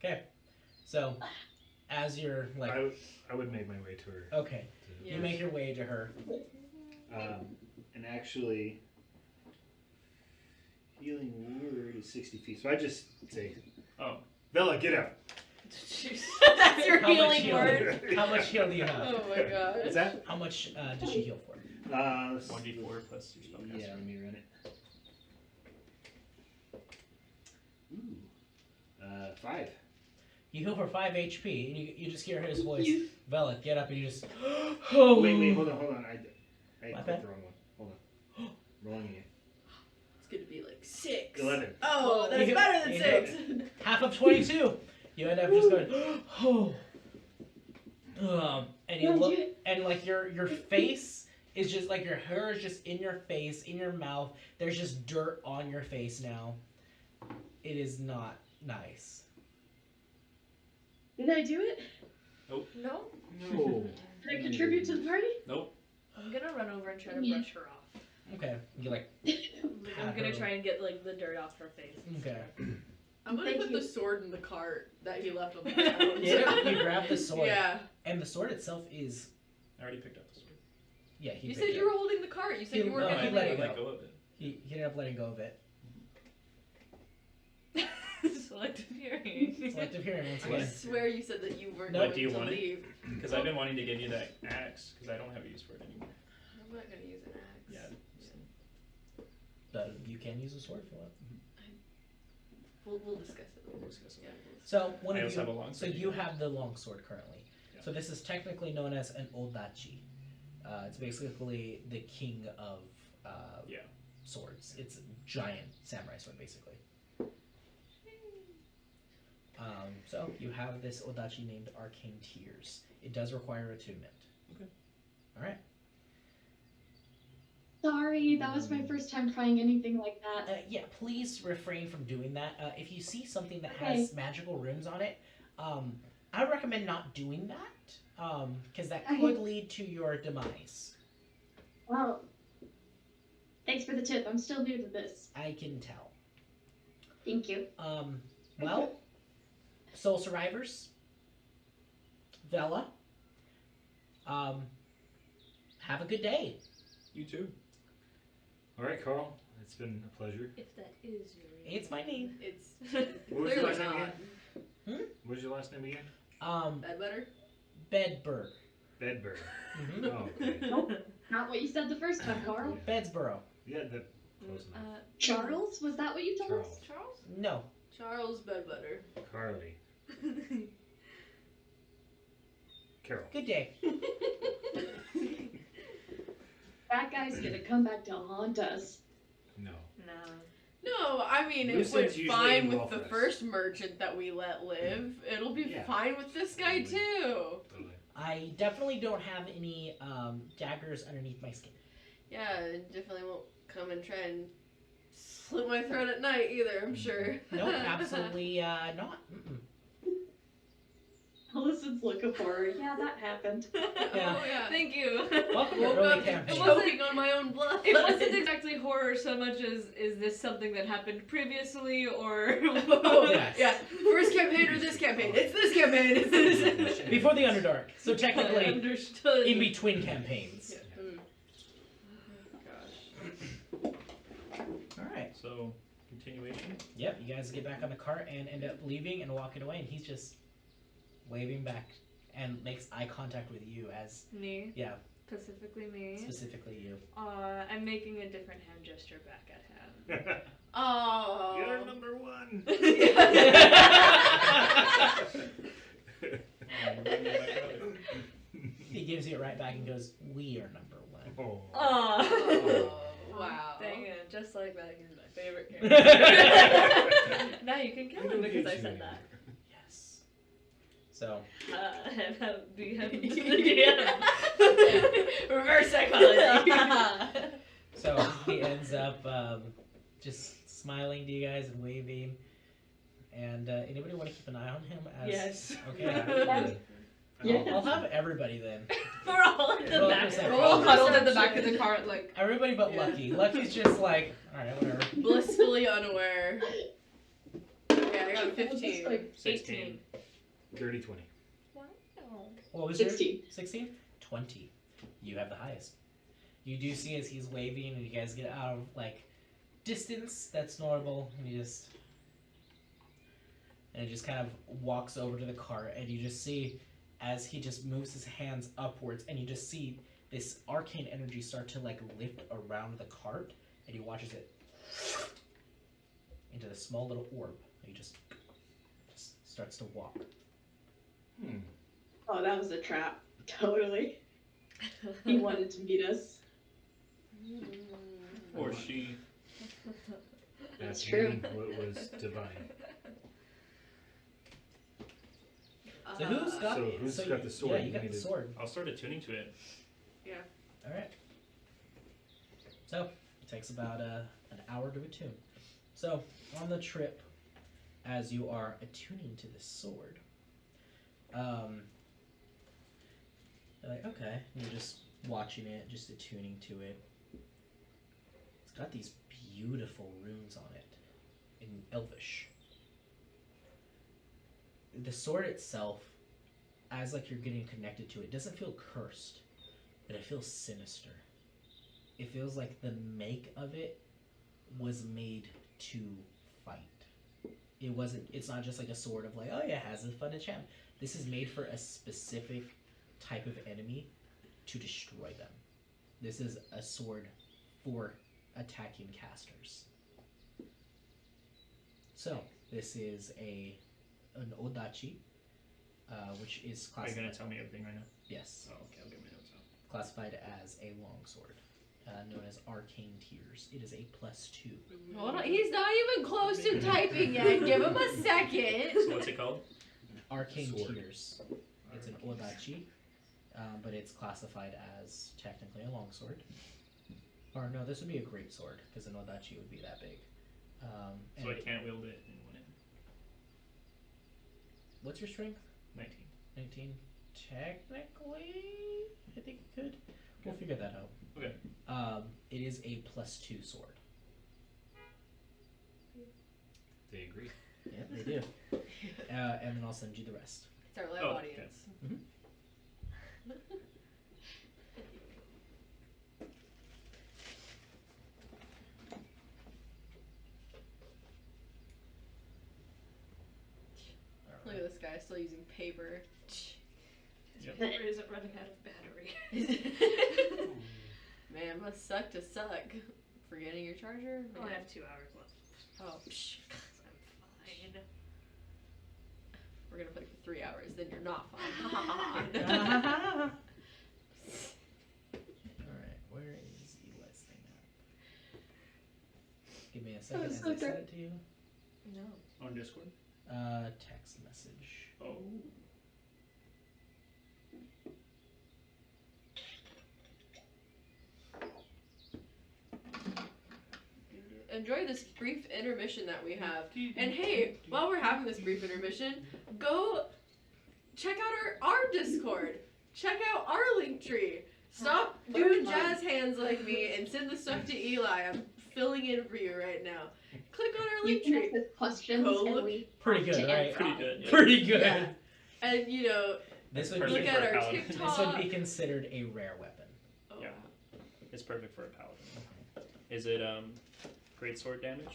Okay. So, as you're like, I would make my way to her. okay, Yeah. you make your way to her. And actually, healing word is 60 feet. So I just say, Oh, Bella, get out. That's your How much healing heal? word. How much heal do you have? Oh my gosh. What's that? How much did she heal for? 1d4 plus your spellcaster. Yeah, let me run it. Ooh. 5. You heal for 5 HP, and you just hear his voice. You- Vela, get up, and you just. Oh. Wait, hold on. I My clicked bad. the wrong one. Hold on. Rolling again. It's gonna be like 6. 11. Oh, Well, that's you- better than you 6. Half of 22. You end up just going. Oh. And you look, and like your face is just like your hair is just in your face, in your mouth. There's just dirt on your face now. It is not nice. Did I do it? No. No. Did I contribute to the party? Nope. I'm gonna run over and try to Yeah. brush her off. Okay. You like. I'm gonna try and get like the dirt off her face. Okay. I'm gonna Thank put you. the sword in the cart that he left on the ground. You grab the sword. Yeah. And the sword itself is. I already picked up the sword. Yeah, he You picked said it you up. were holding the cart. You said He- you were no, gonna he leave. let it let go. go of it. He ended up letting go of it. Selective hearing. Selective hearing once I again. swear you said that you weren't No. going What, do you to want it? leave. Because I've been wanting to give you that axe, because I don't have a use for it anymore. I'm not gonna use an axe. Yeah. But you can use a sword if you want. We'll discuss it. We'll discuss it. Yeah. So one I of also you. have a long So sword. you have the long sword currently. Yeah. So this is technically known as an odachi. It's basically the king of Yeah. swords. It's a giant samurai sword, basically. So you have this odachi named Arcane Tears. It does require attunement. Okay. All right. Sorry, that was my first time trying anything like that. Yeah, please refrain from doing that. If you see something that Okay. has magical runes on it, I would recommend not doing that, because that Okay. could lead to your demise. Well, thanks for the tip. I'm still new to this. I can tell. Thank you. Well, Soul Survivors, Vela, have a good day. You too. All right, Carl. It's been a pleasure. If that is your It's my name. It's What was your clearly last name not. again? What was your last name again? Bed butter? Bedburg. Bedburg. Mm-hmm. Oh, okay. Nope, not what you said the first time, Carl. Bedsboro. Yeah, that close enough. Charles, was that what you told us? Charles. No. Charles Bed butter. Carly. Carol. Good day. That guy's gonna come back to haunt us. No. No. No, I mean, it Lucid's went usually fine well with the for us. first merchant that we let live. It'll be Yeah. fine with this guy Totally. too. Totally. I definitely don't have any daggers underneath my skin. Yeah, it definitely won't come and try and slit my throat at night either, I'm sure. Nope, absolutely not. Mm-mm. Allison's looking for her. Yeah, that happened. Oh, yeah. Thank you. Welcome to Woke early up campaign. choking on my own blood. It wasn't exactly horror so much as is this something that happened previously or Oh, Yes. yeah. First campaign or this campaign? It's this campaign. It's this. Before the Underdark. So I technically, understood. in between campaigns. Yeah. Mm. Gosh. Alright. So, continuation. Yep, you guys get back on the cart and end up leaving and walking away, and he's just waving back and makes eye contact with you as, Me, yeah, specifically me. specifically you. I'm making a different hand gesture back at him. Oh. You're number one. Oh, you reminded me of my brother. He gives you it right back and goes, "We are number one." Oh. Oh, wow. Dang it, just like that, he's my favorite character. Now you can kill him because I said that. Yes. So, Be him to the DM. Reverse psychology. so he ends up just smiling to you guys and waving. And anybody want to keep an eye on him? As, Yes. Okay. Yeah. I'll have everybody then. We're all in the Roll back. perception. We're all huddled in the back of the cart, like. Everybody but Yeah. Lucky. Lucky's just like, all right, whatever. Blissfully unaware. Yeah, I got a I was just 15. like, 16. Dirty 20. What was 16. your 16? 20. You have the highest. You do see as he's waving and you guys get out of like distance that's normal and you just and it just kind of walks over to the cart and you just see as he just moves his hands upwards and you just see this arcane energy start to like lift around the cart and he watches it into this small little orb. He just starts to walk. oh, that was a trap. Totally. He wanted to meet us. Or she. That's true. What was divine. So who's got So who's got the sword? Yeah, you You got need the to- sword. I'll start attuning to it. All right. So it takes about an hour to attune. So on the trip, as you are attuning to the sword, You're like, okay. And you're just watching it, just attuning to it. It's got these beautiful runes on it in Elvish. The sword itself, as like you're getting connected to it, doesn't feel cursed, but it feels sinister. It feels like the make of it was made to fight. It's not just like a sword of like, oh yeah, it has a fun enchantment. This is made for a specific type of enemy to destroy them. This is a sword for attacking casters. So, this is an Odachi, which is Are you classified. gonna tell me everything right now? Yes, Oh, okay. I'll get my notes out. classified as a longsword, known as Arcane Tears. It is a +2. Hold on, he's not even close to typing yet. Give him a second. So what's it called? Arcane Sword. Tears. It's an Odachi, but it's classified as technically a longsword. Or no, this would be a great sword because an Odachi would be that big. So I can't wield it in one hand. What's your strength? 19. 19. Technically, I think you could. We'll figure that out. Okay. It is a +2 sword. They agree. Yeah, they do. And then I'll send you the rest. It's our live Oh, audience. Look at this guy still using paper. Yep. Or is it running out of battery? Man, must suck to suck. Forgetting your charger? Oh, I Man. have 2 hours left. Oh, psh. I'm fine. We're gonna play for 3 hours, then you're not fine. Alright, where is Eli's thing at? Give me a second as I send it to you. No. On Discord? Text message. Oh. Enjoy this brief intermission that we have. And hey, while we're having this brief intermission, go check out our Discord. Check out our link tree. Stop doing jazz hands like me and send the stuff to Eli. I'm filling in for you right now. Click on our You link can tree. ask us questions Go and look- we Pretty have good, to right? answer. Pretty good. Yeah. Pretty good. Yeah. And you know, This would Perfect be look for at a our paladin. TikTok. this would be considered a rare weapon. Oh, Yeah. It's perfect for a paladin. Is it great sword damage?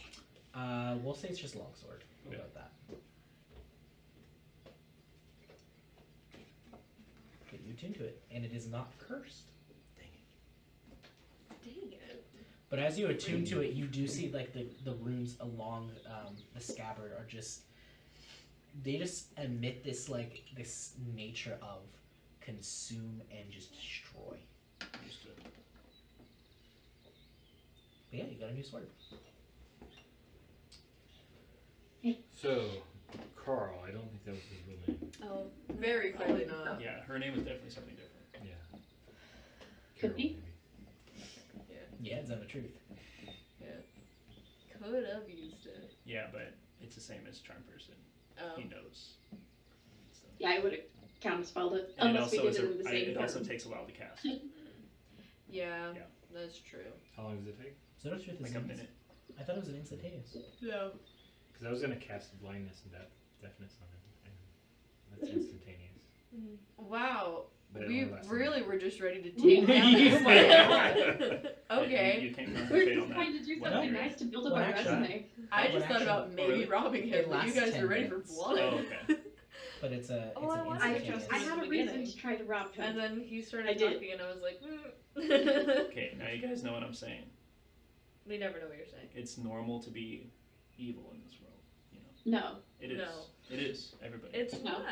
We'll say it's just longsword. We'll Okay. go with that. Get you attuned to it, and it is not cursed. Dang it. But as you attune to it, you do see like the runes along the scabbard are just they just emit this like this nature of consume and just destroy. Understood. But yeah, you got a new sword. So, Carl, I don't think that was his real name. Oh, very clearly not. Yeah, her name is definitely something different. Yeah. Could be. maybe. Yeah, it's on the truth. Could have used it. Yeah, but it's the same as charm person. Oh. He knows. So. Yeah, I would have counterspelled it And unless we also did it in the same it also form. takes a while to cast. Yeah, Yeah. that's true. How long does it take? So no truth is Like a minute. I thought it was an instantaneous. No. Because I was going to cast blindness and deafness on him. And that's instantaneous. Wow. But it We only lasts a really minute. were just ready to take down this one. Okay. You can't We're concentrate on just that. trying to do one something area. nice to build up Well, our actually- resume. I Well, just thought about actually- maybe really? robbing him, It but you lasts guys 10 were ready for minutes. blood. Oh, okay. But it's a Oh, I an wanted to instantaneous. I had a Beginning. reason to try to rob him. And then he started I did. talking, and I was like, Okay, now you guys know what I'm saying. We never know what you're saying. It's normal to be evil in this world. You know, No. it is. No. It is. Everybody. It's No. not.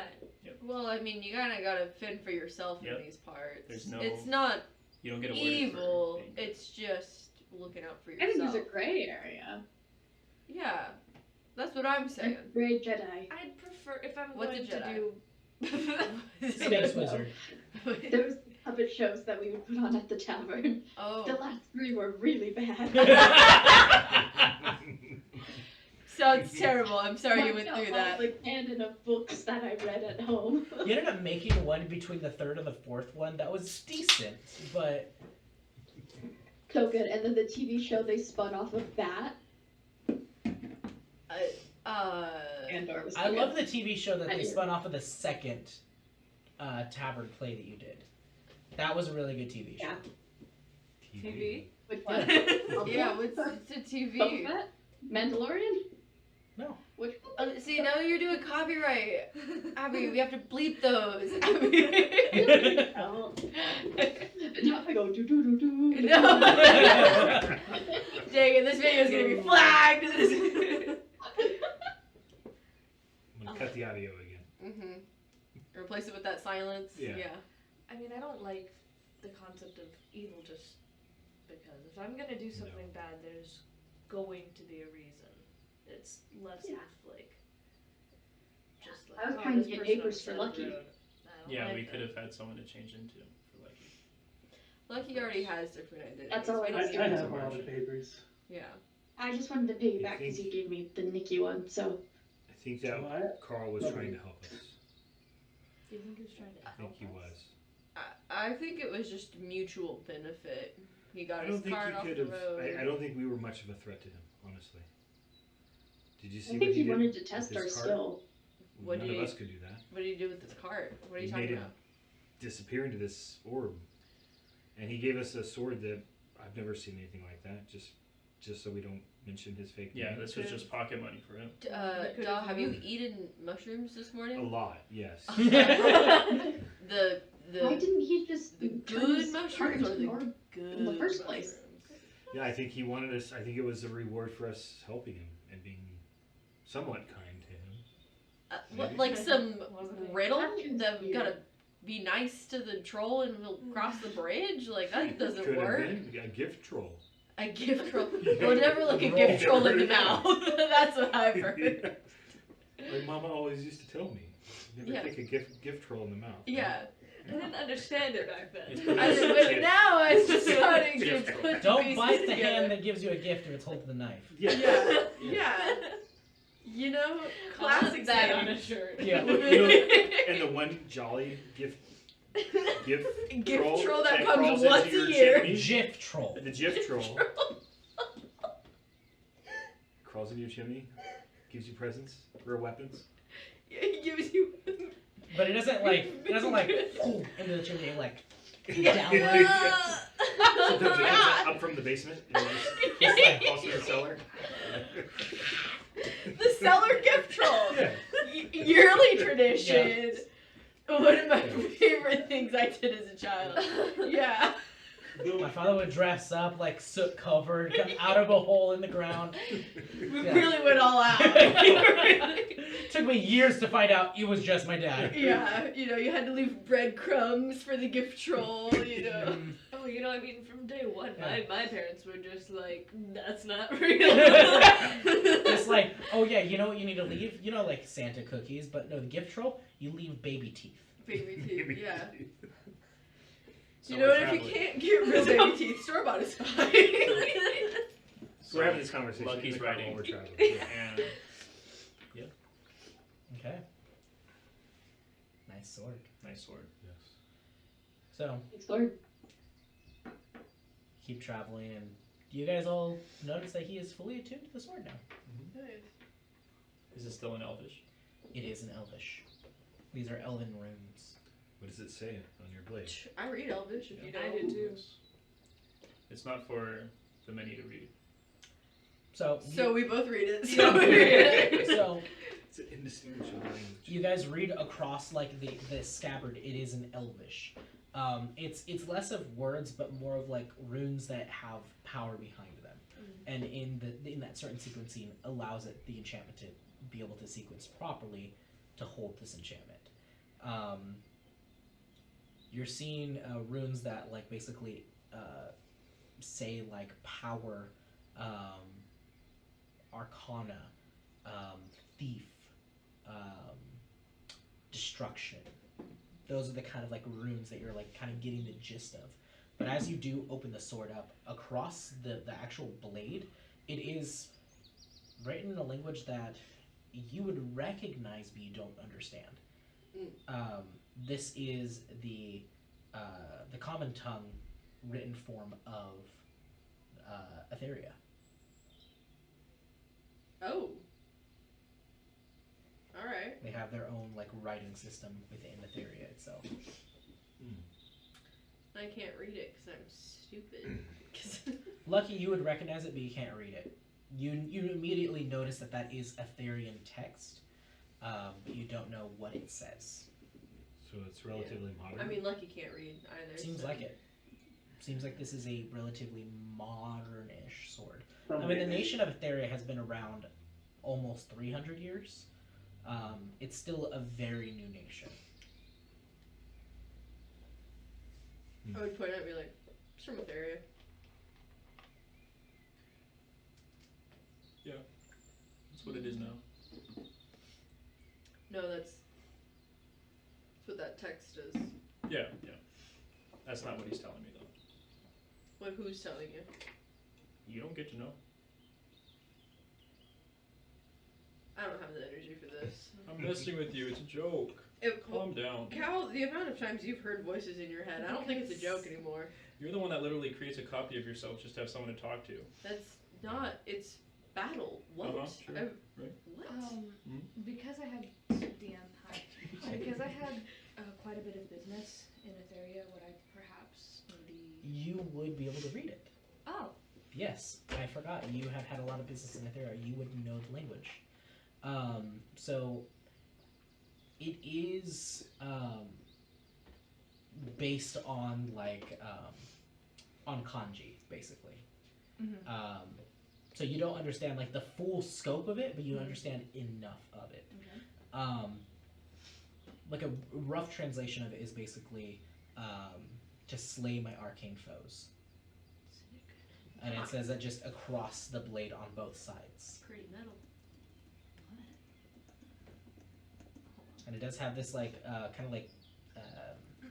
Well, I mean, you kinda gotta fend for yourself Yep. in these parts. There's no- It's not You don't get a word evil, for being good. it's just looking out for I think yourself. there's a gray area. Yeah. That's what I'm A saying. gray Jedi. I'd prefer if I'm What's a going to Jedi? do. Space wizard. Those puppet shows that we would put on at the tavern. The Oh. last 3 were really bad. Sounds terrible. I'm sorry you went Marked out through all that. the canon of books that I read at home. You ended up making one between the third and the fourth one that was decent, but So good. And then the TV show they spun off of that. Andor was I so love good. the TV show that I they do. spun off of the second tavern play that you did. That was a really good TV show. Yeah. TV? Which one? Yeah, it's a TV. Boba Fett? Mandalorian? No. Which one? See, now you're doing copyright. Abby, we have to bleep those. Abby. Oh. Now I go do do do do. No. Dang it, this video is gonna be flagged. I'm gonna cut the audio again. Replace it with that silence. Yeah. I mean, I don't like the concept of evil just because. If I'm gonna do something bad, there's going to be a reason. It's less Yeah. of like, just like. I was oh, trying to this get person papers on the for side of the Lucky. road. I don't Yeah, like we that. could have had someone to change into for Lucky. Lucky already has different identities. That's all We I don't I was need have to all the merge. papers. Yeah. I just wanted to piggyback You because think- you gave me the Nikki one, so I think that Carl was trying to help us. Do you think he was trying to I think help he us? was. I think it was just mutual benefit. He got I his don't think card he off could the have. road. I don't think we were much of a threat to him, honestly. Did you see I what think he did wanted to with test his our cart? skill. What None did of he- us could do that. What did he do with his cart? What are you He talking made it about? disappear into this orb, and he gave us a sword that I've never seen anything like that. Just so we don't mention his fake Yeah, name. this was just pocket money for him. Doll, have you eaten mushrooms this A morning? lot, yes. the Why didn't he just the turn good his mushrooms cart or into an the orb? good in the first place? mushrooms? Yeah, I think he wanted us. I think it was a reward for us helping him and being somewhat kind to him. What, Maybe. like some Wasn't it? riddle That seems that weird. gotta be nice to the troll and we'll cross the bridge? Like that doesn't Could work. have been a gift troll. A gift troll. We'll never look a gift troll in the mouth. That's what I've heard. My mama always used to tell me, never Yeah. take a gift troll in the mouth. Yeah. I didn't understand it back then. It's I pretty did, much but gift. now I'm just starting to Gift troll. put the Don't pieces bite the together. hand that gives you a gift if it's holding the knife. Yeah. Yeah. Yeah. You know, classic that saying. on a shirt. Yeah. You know, and the one jolly gift Gift troll that crawls comes into once your a year. chimney. Jif troll. The GIF troll crawls into your chimney, gives you presents or weapons. He gives you. But it doesn't pull into the chimney like Yeah. downward. Sometimes it comes up from the basement and it just falls in the cellar. The cellar gift troll. Yeah. Yearly tradition. One of my favorite things I did as a child. Yeah. My father would dress up like soot covered, come out of a hole in the ground. We Yeah. really went all out. Took me years to find out it was just my dad. Yeah, you know, you had to leave breadcrumbs for the gift troll, you know. Oh, you know, I mean, from day one, Yeah. my parents were just like, that's not real. Just like, oh yeah, you know what you need to leave? You know, like Santa cookies, but no, the gift troll, you leave baby teeth. Baby teeth, yeah. So You know we're what, if you traveling. can't get real baby teeth, store-bought is fine. So we're having this conversation. Lucky's in the car writing. while we're traveling. And Okay. Nice sword. nice sword. Yes. So, Explored. keep traveling, and you guys all notice that he is fully attuned to the sword now. Is it still in Elvish? It is an elvish. These are elven runes. What does it say on your blade? I read Elvish if you I don't. did too. It's not for the many to read. So, So we both read it. so, So we read it. so It's an indistinguishable language. you guys read across like the scabbard. It is an elvish. It's less of words, but more of like runes that have power behind them, and in that certain sequencing allows it the enchantment to be able to sequence properly to hold this enchantment. You're seeing runes that like basically say like power, arcana, thief, destruction. Those are the kind of like runes that you're like kind of getting the gist of. But as you do open the sword up, across the actual blade, it is written in a language that you would recognize but you don't understand. This is the common tongue written form of Etheria. Oh. All right. They have their own like writing system within Etheria itself. I can't read it because I'm stupid. Lucky you would recognize it, but you can't read it. You immediately notice that is Etherian text, but you don't know what it says. So it's relatively modern. I mean, Lucky can't read either. Seems like it. Seems like this is a relatively modern-ish sword. From I mean, the nation of Etheria has been around almost 300 years. It's still a very new nation. I would point out and be like, it's from Etheria. Yeah. That's what it is now. No, that's what that text is. Yeah, yeah. That's not what he's telling me, though. What, who's telling you? You don't get to know. I don't have the energy for this. I'm messing with you. It's a joke. Calm down. Cal, the amount of times you've heard voices in your head, I don't think it's a joke anymore. You're the one that literally creates a copy of yourself just to have someone to talk to. That's not. It's battle. What? Sure. Right. What? Because I had DM hi. Because I had quite a bit of business in Etheria, would I perhaps maybe? You would be able to read it. Oh. Yes, I forgot. You have had a lot of business in Etheria. You would know the language. So it is based on like on kanji, basically. Mm-hmm. So you don't understand like the full scope of it, but you understand enough of it. Okay. Like a rough translation of it is basically to slay my arcane foes. And it says that just across the blade on both sides. Pretty metal. And it does have this like kind of like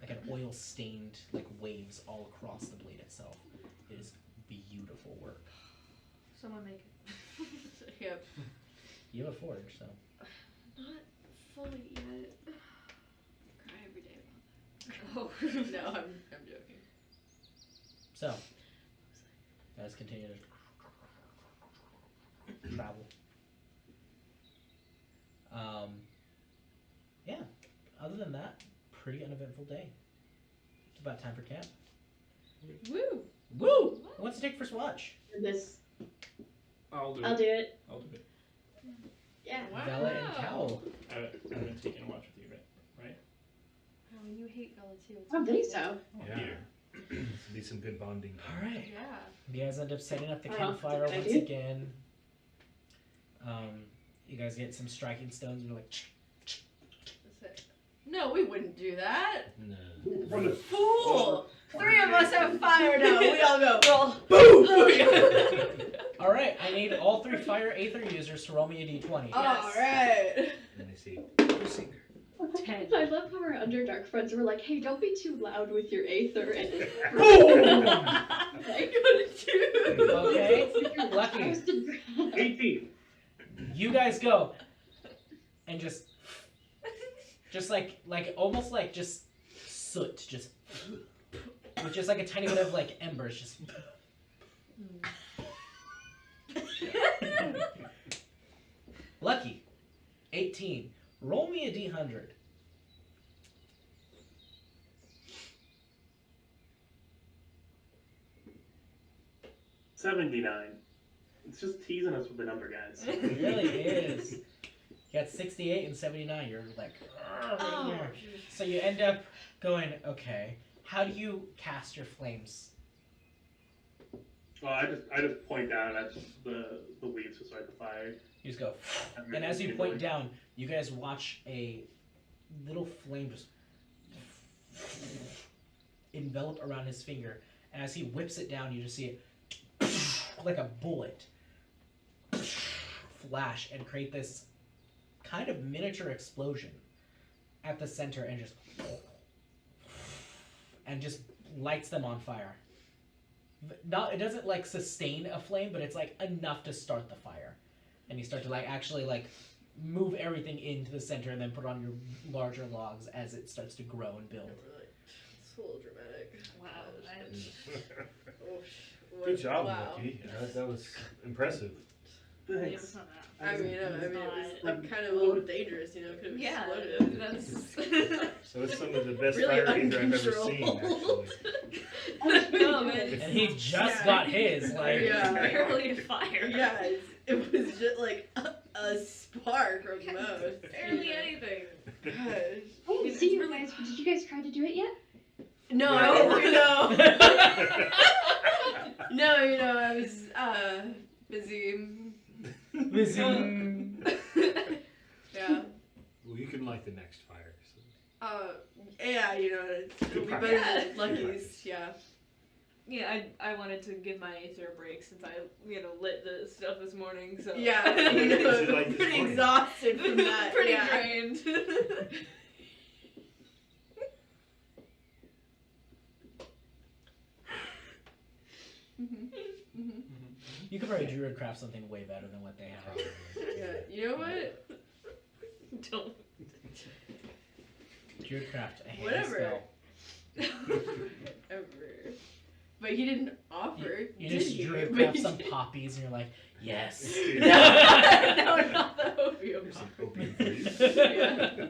an oil stained like waves all across the blade itself. It is beautiful work. Someone make it. Yep. You have a forge, so. Not fully yet. Cry every day about Oh. that. No, I'm joking. So, guys continue to travel. Yeah. Other than that, pretty uneventful day. It's about time for camp. Woo! Woo! Who wants to take first watch? This. I'll do I'll it. do it. I'll do it. Yeah. Wow. Vela and Cal. I'm going to take in a watch with you, right? Oh, and you hate Bella too. I don't think so. Yeah. This will be some good bonding. All right. Yeah. You guys end up setting up the Oh, campfire good once idea. again. You guys get some striking stones. You're like, That's it. No, we wouldn't do that. No. Fool! 3 of us have fire now. We all go. Roll. boom! All right. I need all 3 fire aether users to roll me a d20. All right. And they see. 10. I love how our Underdark friends were like, hey, don't be too loud with your Aether. And Boom! like, Okay. Lucky. 18. You guys go, and just like almost like just soot, just with just like a tiny bit of like embers, just. Lucky, 18. Roll me a d100. $79. It's just teasing us with the number, guys. It really is. You got 68 and 79. You're like, right here. So you end up going, okay, how do you cast your flames? Well, I just point down at the leaves to start the fire. You just go, and as you point down, you guys watch a little flame just envelop around his finger. And as he whips it down, you just see it like a bullet flash and create this kind of miniature explosion at the center and just lights them on fire. It doesn't like sustain a flame, but it's like enough to start the fire. and you start to like actually like move everything into the center and then put on your larger logs as it starts to grow and build. It's a little dramatic. Wow. Good job, Wow. Lucky. That was impressive. Thanks. I mean, it was not- like kind of a little dangerous, you know, could have Yeah, exploded. that's. So it's some of the best Really fire eater I've ever seen, uncontrollable. actually. No, man. And he just Yeah. got his like. Yeah. Barely a fire. Yeah, it was just like a spark from most. Barely you know. anything. Gosh. I didn't see you guys. Did you guys try to do it yet? No, Yeah. I didn't know. No, I was busy. Busy. Yeah. Well, you can light the next fire. So. Yeah, it'll be better practice. than Lucky's. Yeah. Yeah, I wanted to give my aether a break since I, lit the stuff this morning, so. Yeah, What did you like this pretty morning? exhausted from that. Pretty yeah. drained. You could probably druid craft something way better than what they have. Yeah, you know what? Don't. Druid craft a hand Whatever. spell. Ever. But he didn't offer. You did just he? druid But craft he some did- poppies and you're like, yes. No, not the opium. Here's some opium for you. Yeah.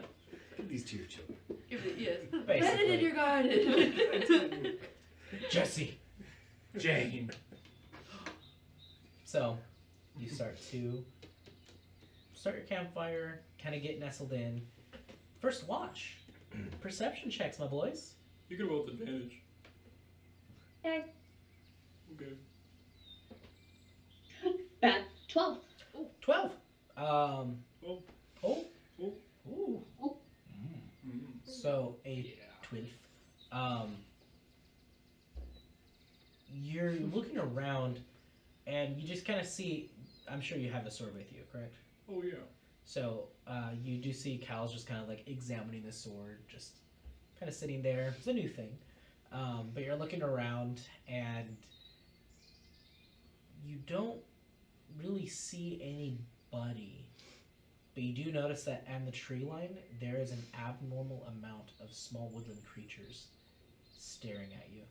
Give these to your children. Give it, yes. Basically. Put it in your garden. Jesse. Jane. So, you start your campfire, kind of get nestled in. First watch. Perception checks, my boys. You can roll with advantage. Okay. Okay. Bad. 12. 12. Oh. Oh. Oh. Ooh. Mm. So, a twin. You're looking around, and you just kind of see, I'm sure you have the sword with you, correct? Oh yeah. So, you do see Cal's just kind of like examining the sword, just kind of sitting there. It's a new thing. But you're looking around, and you don't really see anybody. But you do notice that on the tree line, there is an abnormal amount of small woodland creatures staring at you.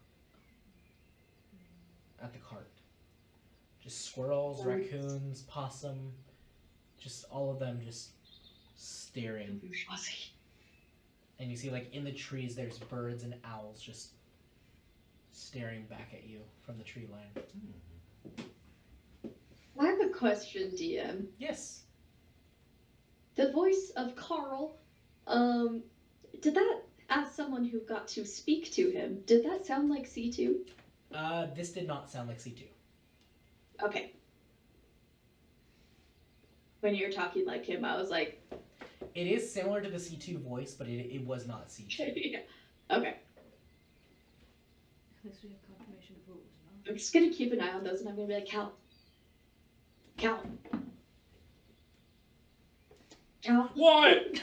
At the cart. Just squirrels, raccoons, possum, just all of them just staring. And you see, like, in the trees, there's birds and owls just staring back at you from the tree line. I have a question, DM. Yes. The voice of Carl, did that, as someone who got to speak to him, did that sound like C2? This did not sound like C2. Okay. When you were talking like him, I was like, It is similar to the C2 voice, but it was not C2. yeah. Okay. At least we have confirmation of who it was not. I'm just gonna keep an eye on those and I'm gonna be like, Cal. What?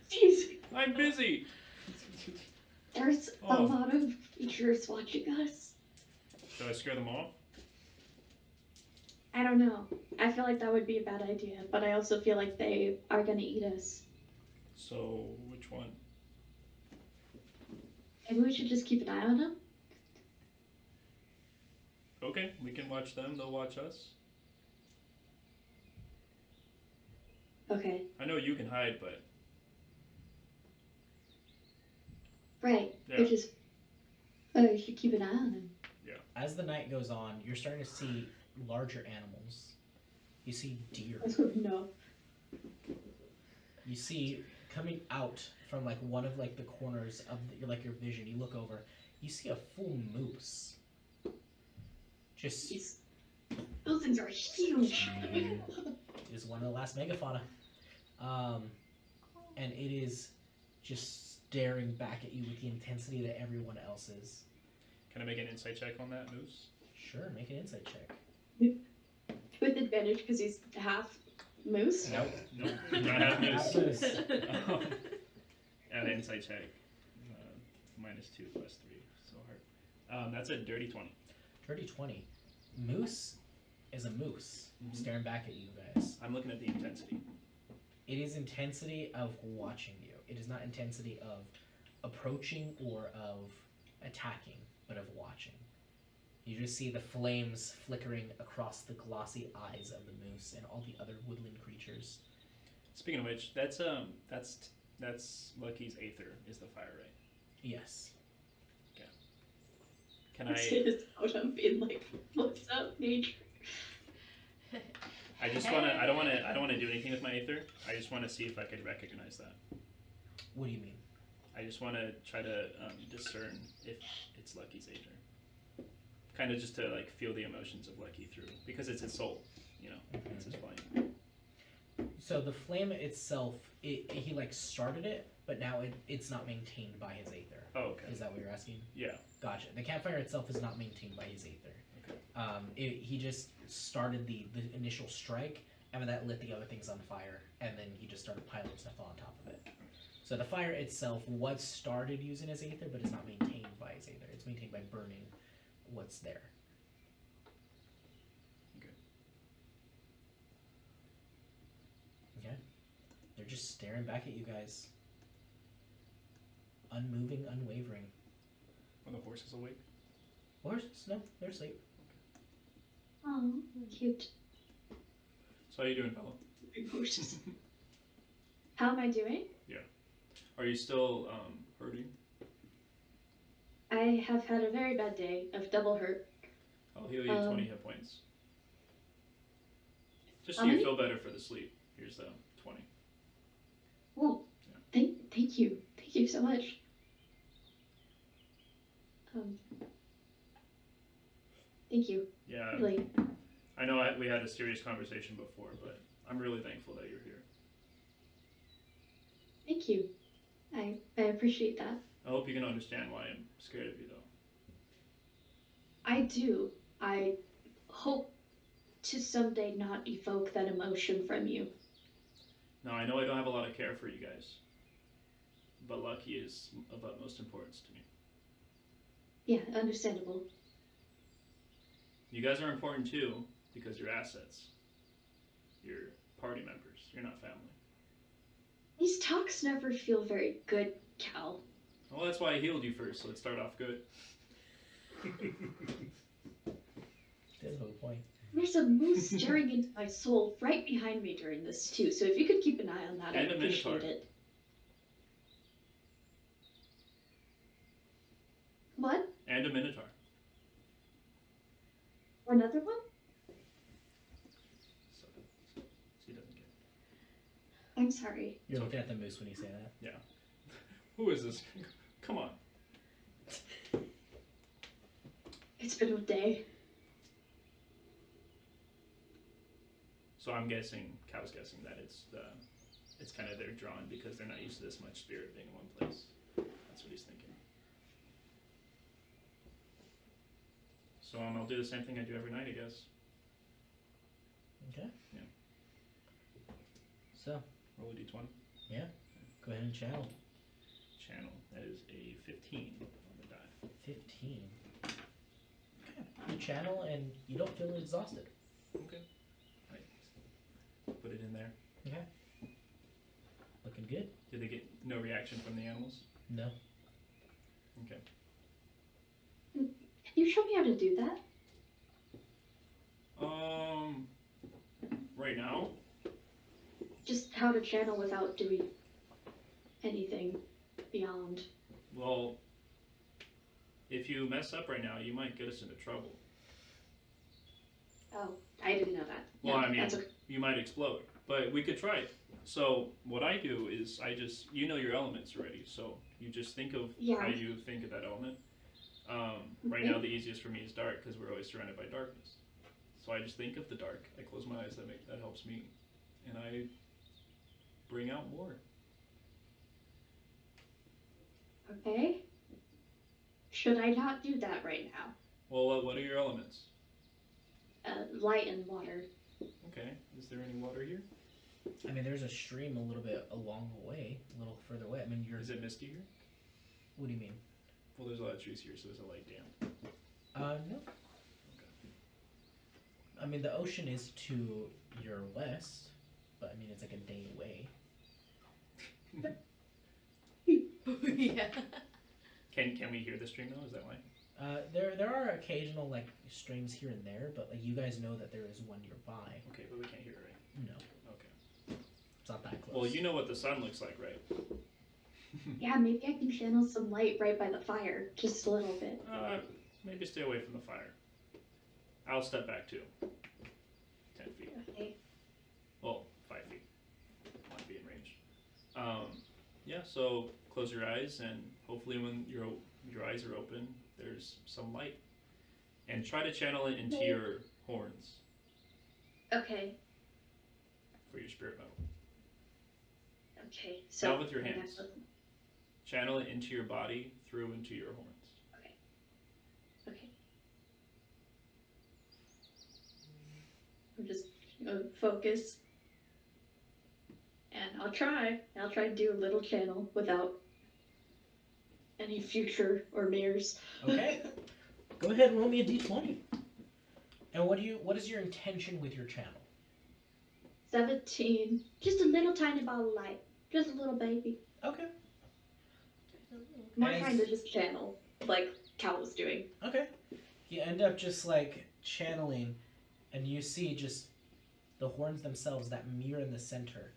Jeez, I'm busy. there's a Oh. lot of creatures watching us. Should I scare them off? I don't know. I feel like that would be a bad idea, but I also feel like they are gonna eat us. So which one? Maybe we should just keep an eye on them. Okay, we can watch them. They'll watch us. Okay. I know you can hide, but Right. Yeah. Which is. Oh, you should keep an eye on them. As the night goes on, you're starting to see larger animals. You see deer. No. You see coming out from like one of like the corners of your vision. You look over. You see a full moose. Just Jeez. Those things are huge. it is one of the last megafauna. And it is just staring back at you with the intensity that everyone else is. can I make an insight check on that moose? Sure, make an insight check. With advantage because he's half moose. Nope. Nope. Not have Half moose. moose. An insight check. -2 +3. So hard. That's a dirty 20. Dirty 20. Moose is a moose Mhm. staring back at you guys. I'm looking at the intensity. It is intensity of watching you. It is not intensity of approaching or of attacking, but of watching. You just see the flames flickering across the glossy eyes of the moose and all the other woodland creatures. Speaking of which, that's Lucky's Aether is the fire, right? Yes. Can It's his out of being like, what's up, nature? I just wanna. I don't wanna do anything with my Aether. I just wanna see if I could recognize that. What do you mean? I just wanna try to discern if it's Lucky's Aether. Kind of just to like feel the emotions of Lucky through, because it's his soul. You know, it's his flame. So the flame itself, he like started it, but now it's not maintained by his Aether. Oh, okay. Is that what you're asking? Yeah. Gotcha. The campfire itself is not maintained by his Aether. Okay. He just started the initial strike, and that lit the other things on fire, and then he just started piling stuff on top of it. So the fire itself was started using his Aether, but it's not maintained by his Aether. It's maintained by burning what's there. Okay. Okay. They're just staring back at you guys. Unmoving, unwavering. Are the horses awake? Horses? No, they're asleep. Oh, cute. So how you doing, fellow? Horses. How am I doing? Are you still hurting? I have had a very bad day of double hurt. I'll heal you 20 hit points. Just so How you many? feel better for the sleep. Here's 20. Oh, Yeah. thank you. Thank you so much. Thank you. Yeah. Really. I know we had a serious conversation before, but I'm really thankful that you're here. Thank you. I appreciate that. I hope you can understand why I'm scared of you, though. I do. I hope to someday not evoke that emotion from you. Now, I know I don't have a lot of care for you guys, but Lucky is of utmost importance to me. Yeah, understandable. You guys are important too because you're assets. You're party members. You're not family. These talks never feel very good, Cal. Well, that's why I healed you first, so let's start off good. There's no point. There's a moose staring into my soul right behind me during this too, so if you could keep an eye on that, And I'd a appreciate minotaur. it. What? And a minotaur. Another one? So he doesn't get it. I'm sorry. You're looking at the moose when you say that. Who is this? Come on. It's been a day. So I'm guessing, Cow's guessing that it's kind of they're drawn because they're not used to this much spirit being in one place. That's what he's thinking. So I'll do the same thing I do every night, I guess. Okay. Yeah. So, Roll a d20. go ahead and channel. Channel. That is a 15 on the die. 15. Okay. You channel and you don't feel exhausted. Okay. Right. Put it in there. Okay. Looking good? Did they get no reaction from the animals? No. Okay. Can you show me how to do that? Right now? Just how to channel without doing anything beyond. Well, if you mess up right now, you might get us into trouble. Oh, I didn't know that. Well, No, I mean, that's okay. you might explode, but we could try it. So what I do is you know your elements already, so you just think of Yeah. how you think of that element. Right now, the easiest for me is dark because we're always surrounded by darkness. So I just think of the dark. I close my eyes. That helps me, and I bring out more. Okay. Should I not do that right now? Well, what are your elements? Light and water. Okay. Is there any water here? I mean, there's a stream a little bit along the way, a little further away. I mean, Is it misty here? What do you mean? Well, there's a lot of trees here, so there's a light dam. No. I mean, the ocean is to your west, but I mean, it's like a day away. Yeah. Can we hear the stream though? Is that why? There are occasional like streams here and there, but like you guys know that there is one nearby. Okay, but we can't hear it, right? No, Okay. it's not that close. Well, you know what the sun looks like, right? Yeah, maybe I can channel some light right by the fire, just a little bit. Maybe stay away from the fire. I'll step back too. 10 feet. Okay. Well, 5 feet. I want to be in range. Yeah, so close your eyes, and hopefully when your eyes are open, there's some light. And try to channel it into your horns Okay. for your spirit metal. Okay. So Not with your hands. Channel it into your body, through into your horns. Okay. I'm just gonna focus. And I'll try to do a little channel without any future or mirrors. Okay. Go ahead and roll me a d20. And what is your intention with your channel? 17. Just a little tiny ball of light. Just a little baby. Okay. More Nice. trying to just channel, like Cal was doing. Okay. You end up just like channeling, and you see just the horns themselves, that mirror in the center,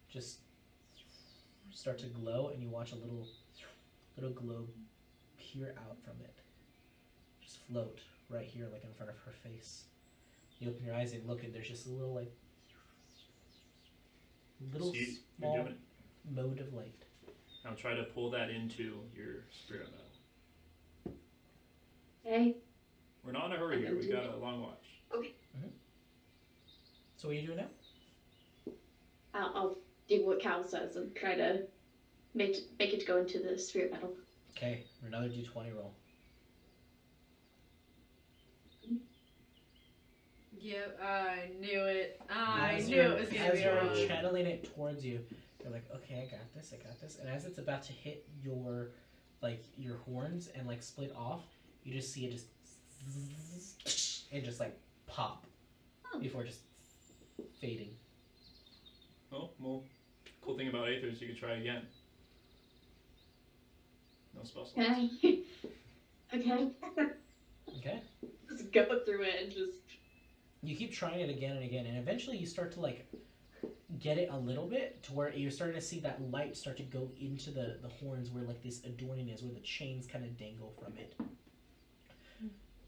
just start to glow, and you watch a little globe peer out from it. Just float right here, like in front of her face. You open your eyes and look, and there's just a little like See, small you're doing it. mode of light. Now try to pull that into your spirit metal. Okay. We're not in a hurry here. We got a long watch. So what are you doing now? I'll do what Cal says and try to make it go into the spirit metal. Okay, another d20 roll. Yep, I knew it. I As knew you're- it was gonna as be you're wrong. channeling it towards you, you're like, okay, I got this. And as it's about to hit your horns and like split off, you just see it just and just like pop before just fading. Oh, well, cool thing about Aether is you could try again. No spell slots. Okay. Okay. Okay. Just go through it and just. You keep trying it again and again, and eventually you start to like get it a little bit to where you're starting to see that light start to go into the horns where like this adorning is, where the chains kind of dangle from it.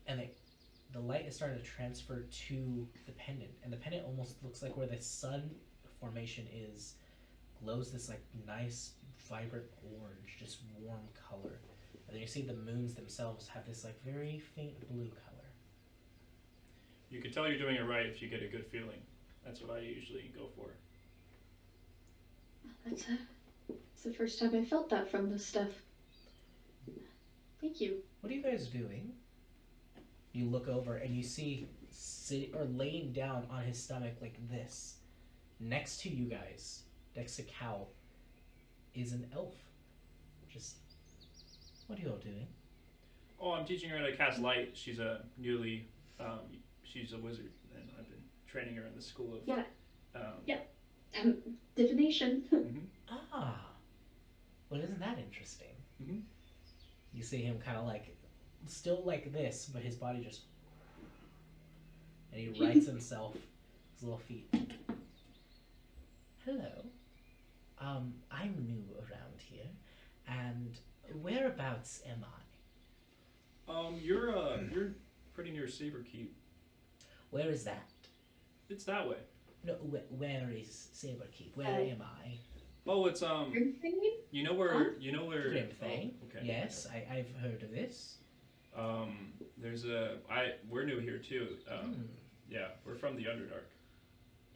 And the light is starting to transfer to the pendant, and the pendant almost looks like where the sun formation is, glows this like nice vibrant orange, just warm color. And then you see the moons themselves have this like very faint blue color. You can tell you're doing it right if you get a good feeling. That's what I usually go for. It's the first time I felt that from this stuff. Thank you. What are you guys doing? You look over and you see sitting or laying down on his stomach like this, next to you guys, next to Cal, is an elf. Just, what are you all doing? Oh, I'm teaching her how to cast light. She's a newly, she's a wizard, and I've been training her in the school of. Yeah. Yeah. Divination. Ah, well, isn't that interesting? Mhm. You see him kind of like, still like this, but his body just, and he rights himself, his little feet. Hello, I'm new around here, and whereabouts am I? You're pretty near Saber Keep. Where is that? It's that way. No, where is Saberkeep? Where am I? Oh, it's you know where Grimthane. Oh, okay. Yes, I've heard of this. We're new here too. Yeah, we're from the Underdark.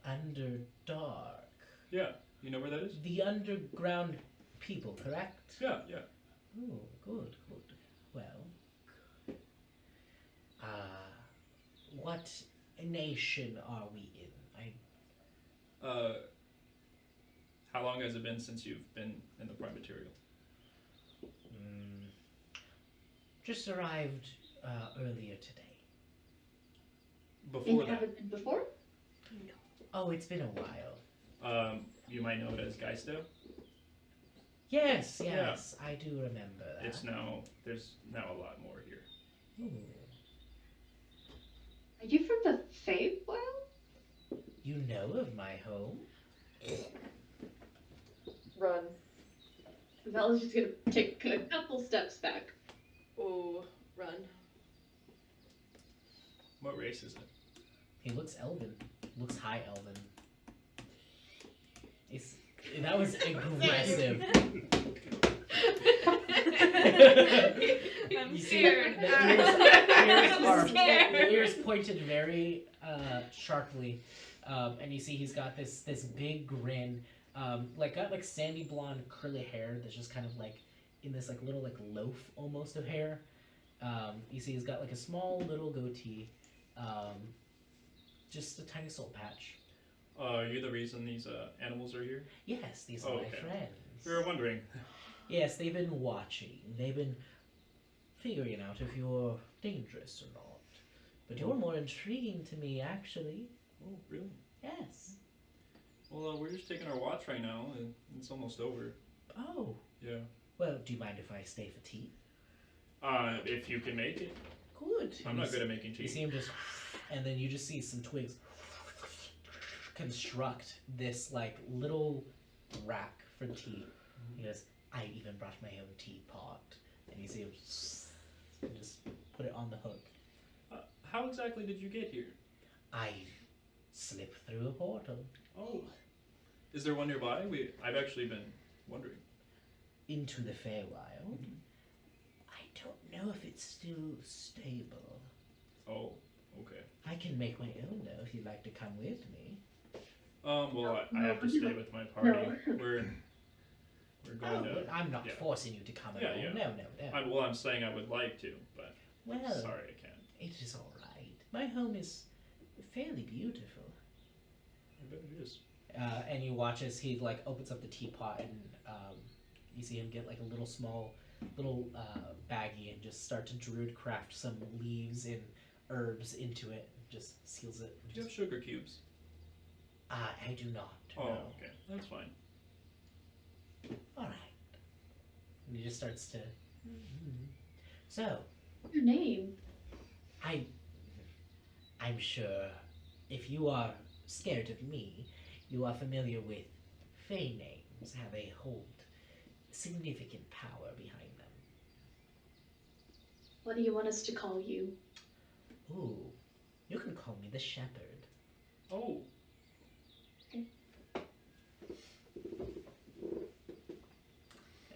Underdark. Yeah, you know where that is? The underground people, correct? Yeah. Oh, good. Well, what nation are we in? How long has it been since you've been in the Prime Material? Just arrived earlier today. Before that, Haven't been before? Oh, it's been a while. you might know it as Geisto. Yes, Yeah. yes, I do remember that. There's now a lot more here. Ooh. Are you from the Feywild? You know of my home? Run. Val's just gonna take a couple steps back. Oh, run. What race is it? He looks elven. Looks high elven. That was aggressive. I'm You see, scared. the ears are- I'm scared. the ears pointed very sharply, and you see he's got this big grin, got like sandy blonde curly hair that's just kind of like in this like little like loaf almost of hair. You see he's got like a small little goatee, just a tiny soul patch. Are you the reason these animals are here? Yes, these are Oh, my okay. friends. We were wondering. Yes, they've been watching. They've been figuring out if you're dangerous or not. But you're more intriguing to me, actually. Oh, really? Yes. Well, we're just taking our watch right now, and it's almost over. Oh. Yeah. Well, do you mind if I stay for tea? If you can make it. Good. I'm not good at making You tea. see him just, and then you just see some twigs construct this like little rack for tea. He goes, I even brought my own teapot. And you see him just put it on the hook. How exactly did you get here? I slipped through a portal Oh. Is there one nearby? I've actually been wondering. into the Feywild. I don't know if it's still stable. Oh, okay. I can make my own though if you'd like to come with me. Well, I No, have to no, stay with my party. no. We're going to. But I'm not yeah. forcing you to come Yeah, along. yeah. No. Well, I'm saying I would like to, but Well, sorry I can't. it is all right. My home is fairly beautiful. I bet it is. And you watch as he like opens up the teapot, and you see him get like a little baggie and just start to druid craft some leaves and herbs into it. Just seals it. Do you have sugar cubes? I do not. Oh, no. okay. That's fine. All right. And he just starts to. So, What's your name? I'm sure if you are scared of me, you are familiar with Fey names, how they hold significant power behind them. What do you want us to call you? Ooh, you can call me the Shepherd. Oh,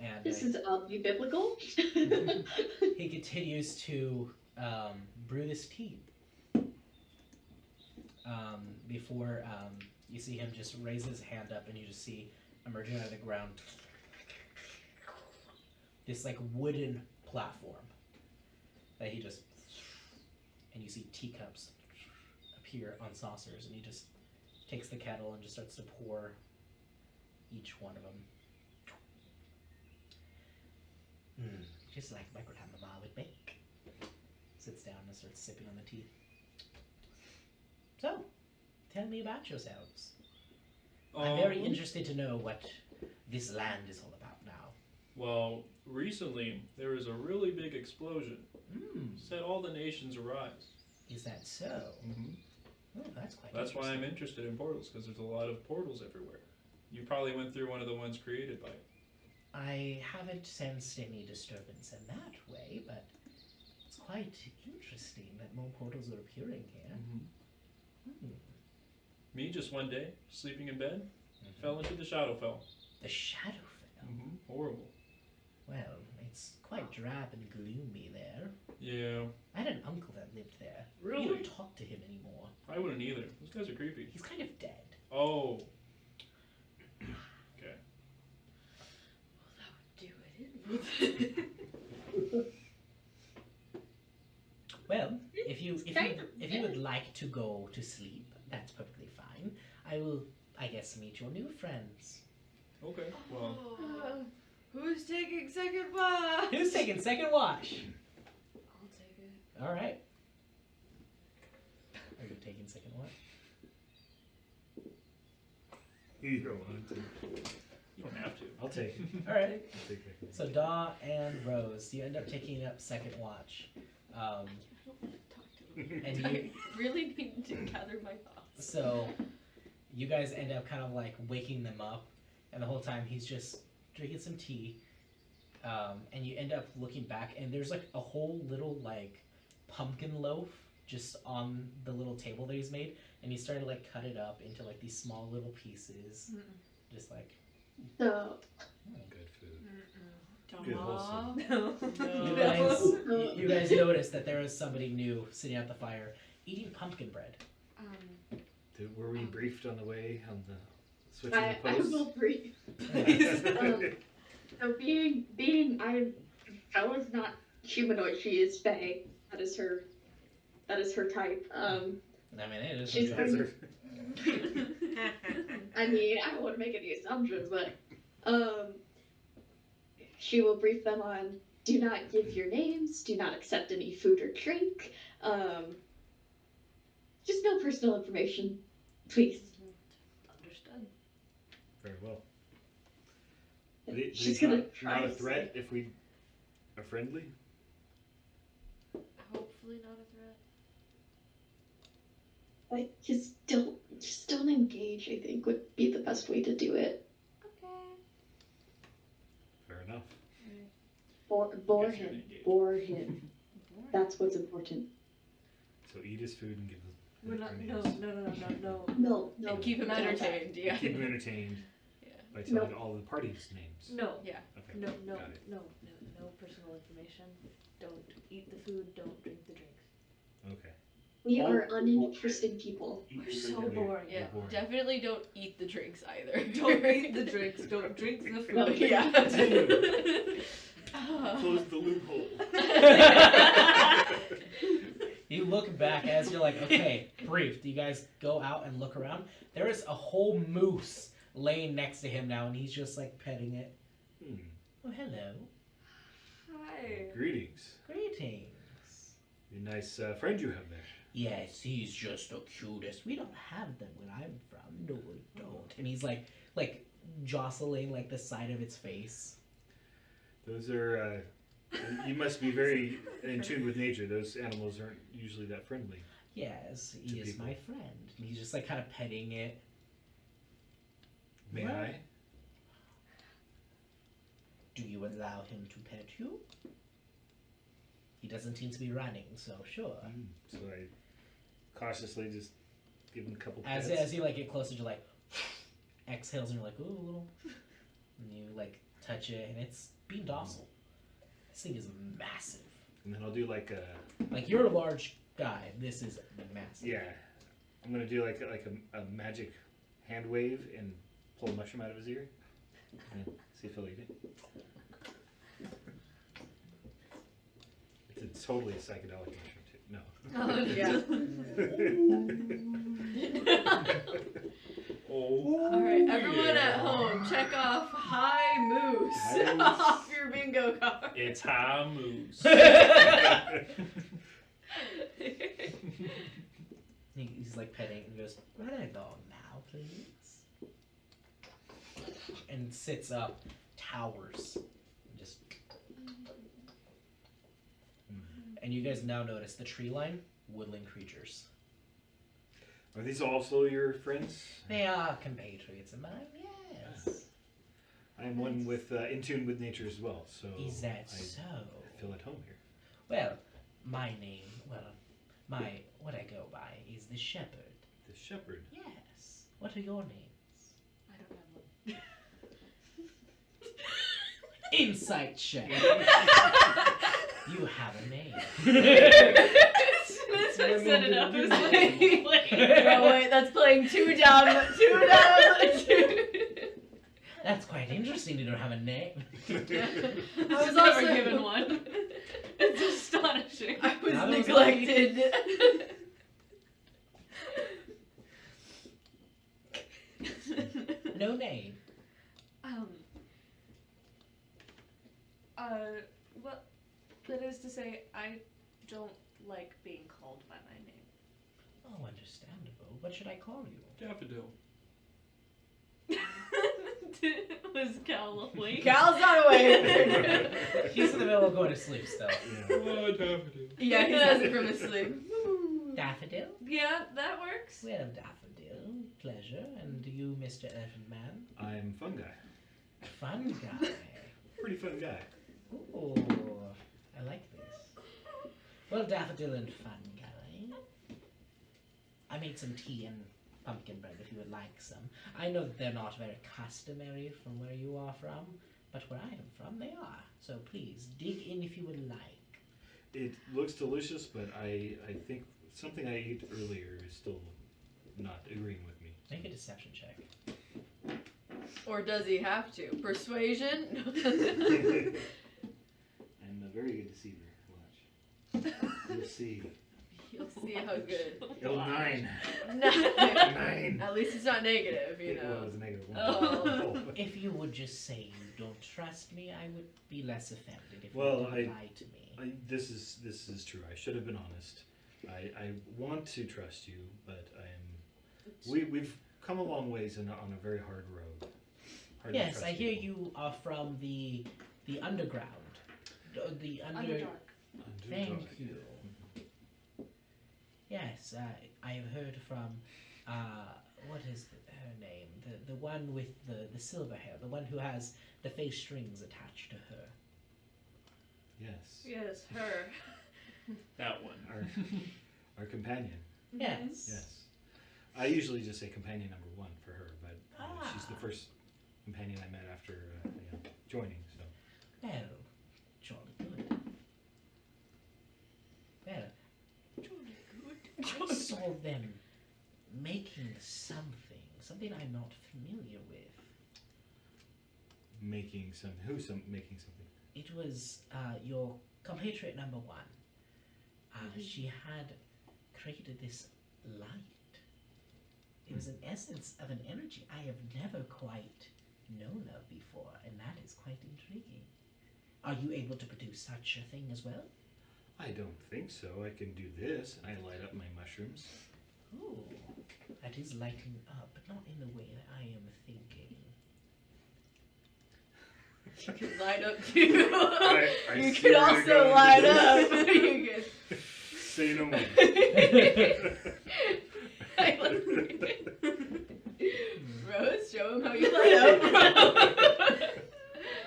And This is oddly biblical. he continues to brew this tea. Before you see him just raise his hand up, and you just see emerging out of the ground this like wooden platform that he just, and you see teacups appear on saucers, and he just takes the kettle and just starts to pour each one of them. Just like my grandma would make. Sits down and starts sipping on the tea. So, tell me about yourselves. I'm very interested to know what this land is all about now. Well, recently there was a really big explosion. Set all the nations arise. Is that so? Mm-hmm. Oh, that's quite That's why interesting. I'm interested in portals, because there's a lot of portals everywhere. You probably went through one of the ones created by it. I haven't sensed any disturbance in that way, but it's quite interesting that more portals are appearing here. Me, just one day, sleeping in bed, fell into the Shadowfell. The Shadowfell? Horrible. Well, it's quite drab and gloomy there. Yeah. I had an uncle that lived there. Really? You don't talk to him anymore. I wouldn't either. Those guys are creepy. He's kind of dead. Oh. Okay. Well, that would do it. Well, if you would like to go to sleep, that's perfectly fine. I will, I guess, meet your new friends. Okay. Well. Who's taking second watch? Who's taking second watch? I'll take it. All right. Are you taking second watch? You don't want to. You don't have to. I'll take it. All right. I'll take it. So Daw and Rose, you end up taking up second watch, and you. I really need to gather my thoughts. So, you guys end up kind of like waking them up, and the whole time he's just drinking some tea, and you end up looking back, and there's like a whole little like pumpkin loaf just on the little table that he's made, and he started to like cut it up into like these small little pieces, just like. So, Good food. Don't Good wholesome. You guys notice that there is somebody new sitting at the fire eating pumpkin bread. Were we briefed on the way on the switching I the posts? will brief. So Bella's not humanoid, she is Fae. That is her type. I mean, it is. She's That's her- I mean, I don't want to make any assumptions, but she will brief them on do not give your names, do not accept any food or drink, just no personal information, please. Understood. Very well. She's gonna try not a to threat if we are friendly. Hopefully not a threat. Like, just don't engage, I think, would be the best way to do it. Okay. Fair enough. Bore Guess you're him. engaged. Bore him. That's what's important. So eat his food and give him. We're not. No. No. And keep him no. entertained, yeah. Keep him entertained Yeah. by telling all the parties' names. No. Yeah. Okay. No. Got it. No personal information. Don't eat the food. Don't drink the drinks. Okay. We are uninteresting people. We're so boring. Yeah, Boring. definitely don't eat the drinks either. Don't eat the drinks. Don't drink the food. No, Yeah. Close the loophole. You look back as you're like, okay, briefed. You guys go out and look around. There is a whole moose laying next to him now, and he's just like petting it. Oh, hello. Hi. Greetings. Greetings. A nice friend you have there. Yes, he's just the cutest. We don't have them where I'm from. No, we don't. And he's like jostling like the side of its face. Those are. You must be very in tune with nature. Those animals aren't usually that friendly. Yes, he To is people. my friend. And he's just like kind of petting it. May Well, I? Do you allow him to pet you? He doesn't seem to be running, so sure. So I cautiously just give him a couple As pets. you like get closer, you're like exhales and you're like, ooh, a little. And you like touch it, and it's being docile. This thing is massive. And then I'll do like a Like you're a large guy. This is massive. yeah. I'm gonna do like a magic hand wave and pull a mushroom out of his ear. And see if he'll eat it. It's totally a psychedelic mushroom too. No. Oh, yeah. Oh. All right, everyone at home, check off High Moose High Moose. off your bingo card. It's high moose. He's like petting and goes, "Where I go now, please?" And sits up, towers, and just. And you guys now notice the tree line, woodland creatures. Are these also your friends? They are compatriots of mine, yes. I am one with in tune with nature as well, so Is that I so? feel at home here. Well, my name, what I go by is the Shepherd. The shepherd. Yes. What are your names? I don't have one. Insight check. You have a name. As soon as I set it up, it was like, oh wait, that's playing two down. That's quite interesting. You don't have a name. I was also given one. It's astonishing. I was Now that was neglected. No name. Well, that is to say, I don't like being called by my name. Oh, understandable. What should I call you? Daffodil. Was Cal awake? Cal's not awake. He's in the middle of going to sleep still. Yeah. Oh, daffodil. Yeah, he says it from his sleep. Daffodil? Yeah, that works. Well, Daffodil, pleasure. And you, Mr. Elephant Man? I'm fun guy. Fun guy. Pretty fun guy. Ooh, I like this. Well, Daffodil and Fun Guy, I made some tea and pumpkin bread if you would like some. I know that they're not very customary from where you are from, but where I am from, they are. So please, dig in if you would like. It looks delicious, but I think something I ate earlier is still not agreeing with me. Make a deception check. Or does he have to? Persuasion? I'm a very good deceiver. Watch. You'll see. You'll see how good. Oh, 9. 9. 9. At least it's not negative, you Well, it know. was a negative 1. Oh. If you would just say you don't trust me, I would be less offended if Well, you didn't lie to me. This is true. I should have been honest. I want to trust you, but we've come a long ways on a very hard road. Hard to Yes, trust I hear people. you are from the underground. The Underdark. Thank you. Yes, I have heard from, what is her name? The one with the silver hair, the one who has the face strings attached to her. Yes. Yes, her. That one. Our companion. Yes. Yes. I usually just say companion number 1 for her, but she's the first companion I met after joining. So. Well, jolly good. Well, I saw them making something I'm not familiar with. Making something? It was your compatriot number 1. She had created this light. It was an essence of an energy I have never quite known of before, and that is quite intriguing. Are you able to produce such a thing as well? I don't think so. I can do this, and I light up my mushrooms. Ooh, that is lighting up, but not in the way that I am thinking. You can light up too. I You swear can to also God. light up. You can. Say no more. I love it. Rose, show him how you light up.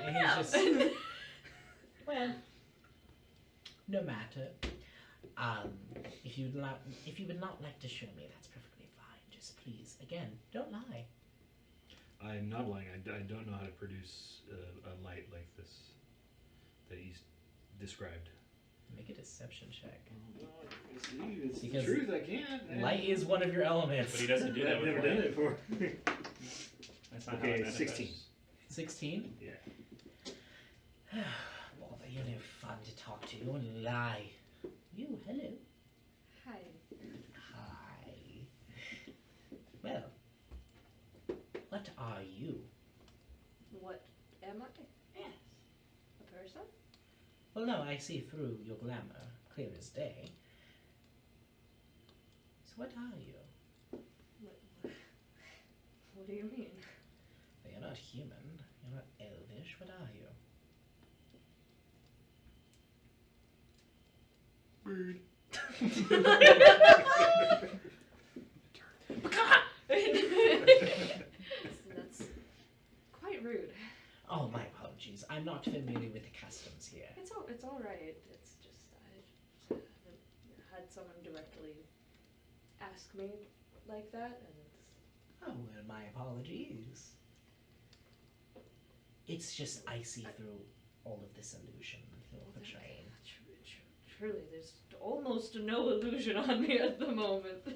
And he's just, well, no matter. If you would not like to show me, that's perfectly fine. Just please, again, don't lie. I'm not lying. I don't know how to produce a light like this that he's described. Make a deception check. It's the Because truth. I can't. Light is one of your elements. But he doesn't do that I've with never light. done it before. That's not how Okay, it manifests. 16. 16? Yeah. Well, you're no fun to talk to. You wouldn't lie. You, hello. Hi. Hi. Well, what are you? What am I? Yes. A person? Well, no, I see through your glamour, clear as day. So what are you? What do you mean? Well, you're not human. You're not elvish. What are you? Bird. That's quite rude. Oh, my apologies. I'm not familiar with the customs here. It's all right. It's just I haven't had someone directly ask me like that, and it's Oh, well, my apologies. It's just I see through all of this illusion you're portraying. Truly, there's almost no illusion on me at the moment.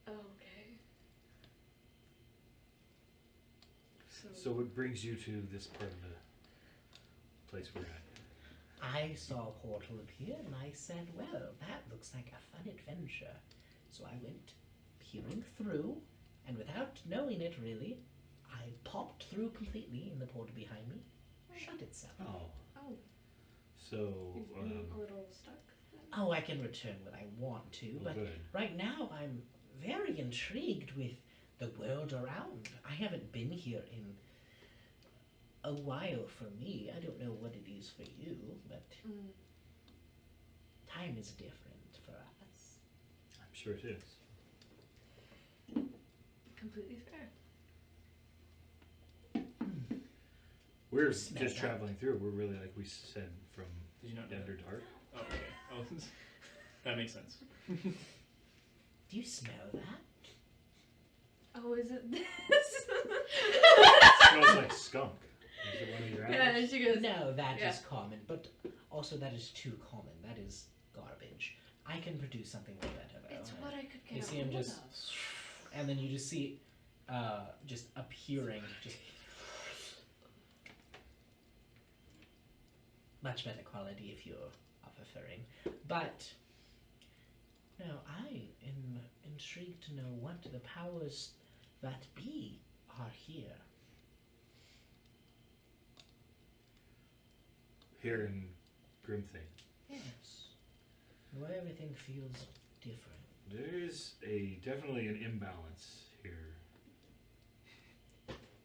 Okay. So what brings you to this part of the place we're at? I saw a portal appear and I said, well, that looks like a fun adventure. So I went peering through, and without knowing it really, I popped through completely and the portal behind me shut itself. Oh. Oh, So, you've been a little stuck then? Oh, I can return when I want to, Well, but good. right now I'm very intrigued with the world around. I haven't been here in a while for me. I don't know what it is for you, but time is different for us. I'm sure it is. Completely fair. We're Smell just that. traveling through. We're really, like we said, from Did you not know that? Underdark. Oh, okay. Oh, that makes sense. Do you smell that? Oh, is it this? Smells like skunk. Is it one of your Yeah, apples? and she goes, No, that is Yeah. common, but also that is too common. That is garbage. I can produce something way better though. It's what I could get You a see him hold just, of. and then you just see, just appearing, just much better quality if you're preferring. But now I am intrigued to know what the powers that be are here. Here in Grimthing. Yes, where everything feels different. There is definitely an imbalance here.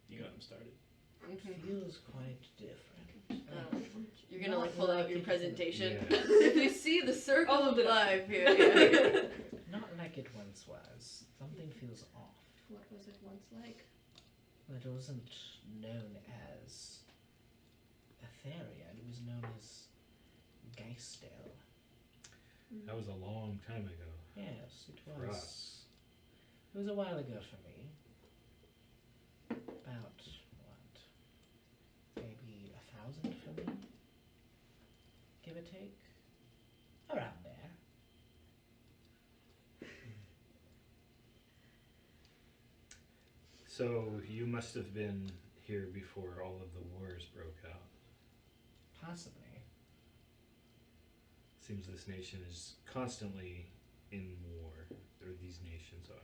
You got him started. Feels quite different. you're gonna like pull out your presentation. Yeah. If you see the circle of life here. Yeah. Not like it once was. Something feels off. What was it once like? It wasn't known as Etheria. It was known as Geistel. That was a long time ago Yes, it for was. us. It was a while ago for me. About, what? Maybe 1,000 for me? Give or take? Around there. So you must have been here before all of the wars broke out. Possibly. Seems this nation is constantly in war, or these nations are.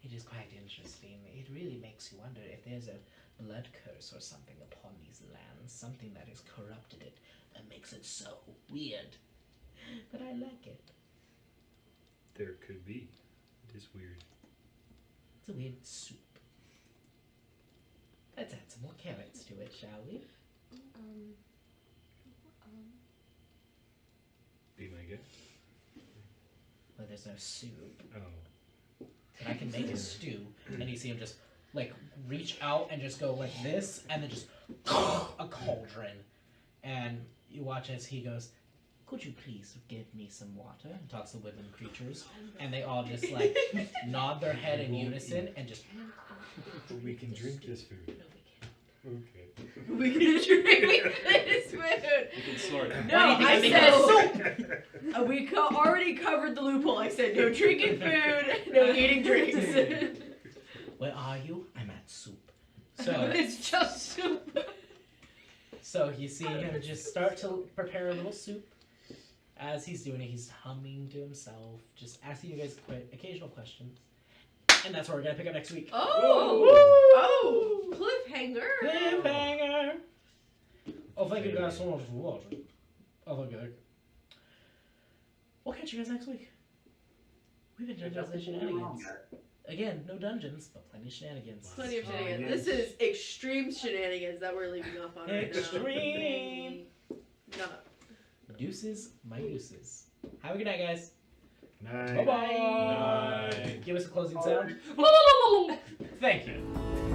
It is quite interesting. It really makes you wonder if there's a blood curse or something upon these lands, something that has corrupted it that makes it so weird. But I like it. There could be. It is weird. It's a weird soup. Let's add some more carrots to it, shall we? Be my guest. Well, there's no soup. Oh. But I can make a stew, and you see him just, like, reach out and just go like this, and then just a cauldron. And you watch as he goes, could you please give me some water? And talks to woodland creatures. And they all just, like, nod their head in unison and just... We can drink this food. No, we can't. Okay. We can drink this food. You can snort. No, I said we already covered the loophole. I said no drinking food, no eating drinks. Where are you? I'm at soup. So, It's just soup. so you see him just start to prepare a little soup. As he's doing it, he's humming to himself, just asking you guys occasional questions. And that's where we're going to pick up next week. Oh, cliffhanger. Cliffhanger! Oh, thank you guys so much for watching. Oh, thank you. We'll catch you guys next week. We've been Dungeons and Shenanigans. Again, no dungeons, but plenty of shenanigans. Plenty of Oh, shenanigans. yes. This is extreme shenanigans that we're leaving off on right now. Extreme! No. Deuces, my deuces. Have a good night, guys. Night. Bye-bye! Night. Give us a closing sound. Thank you.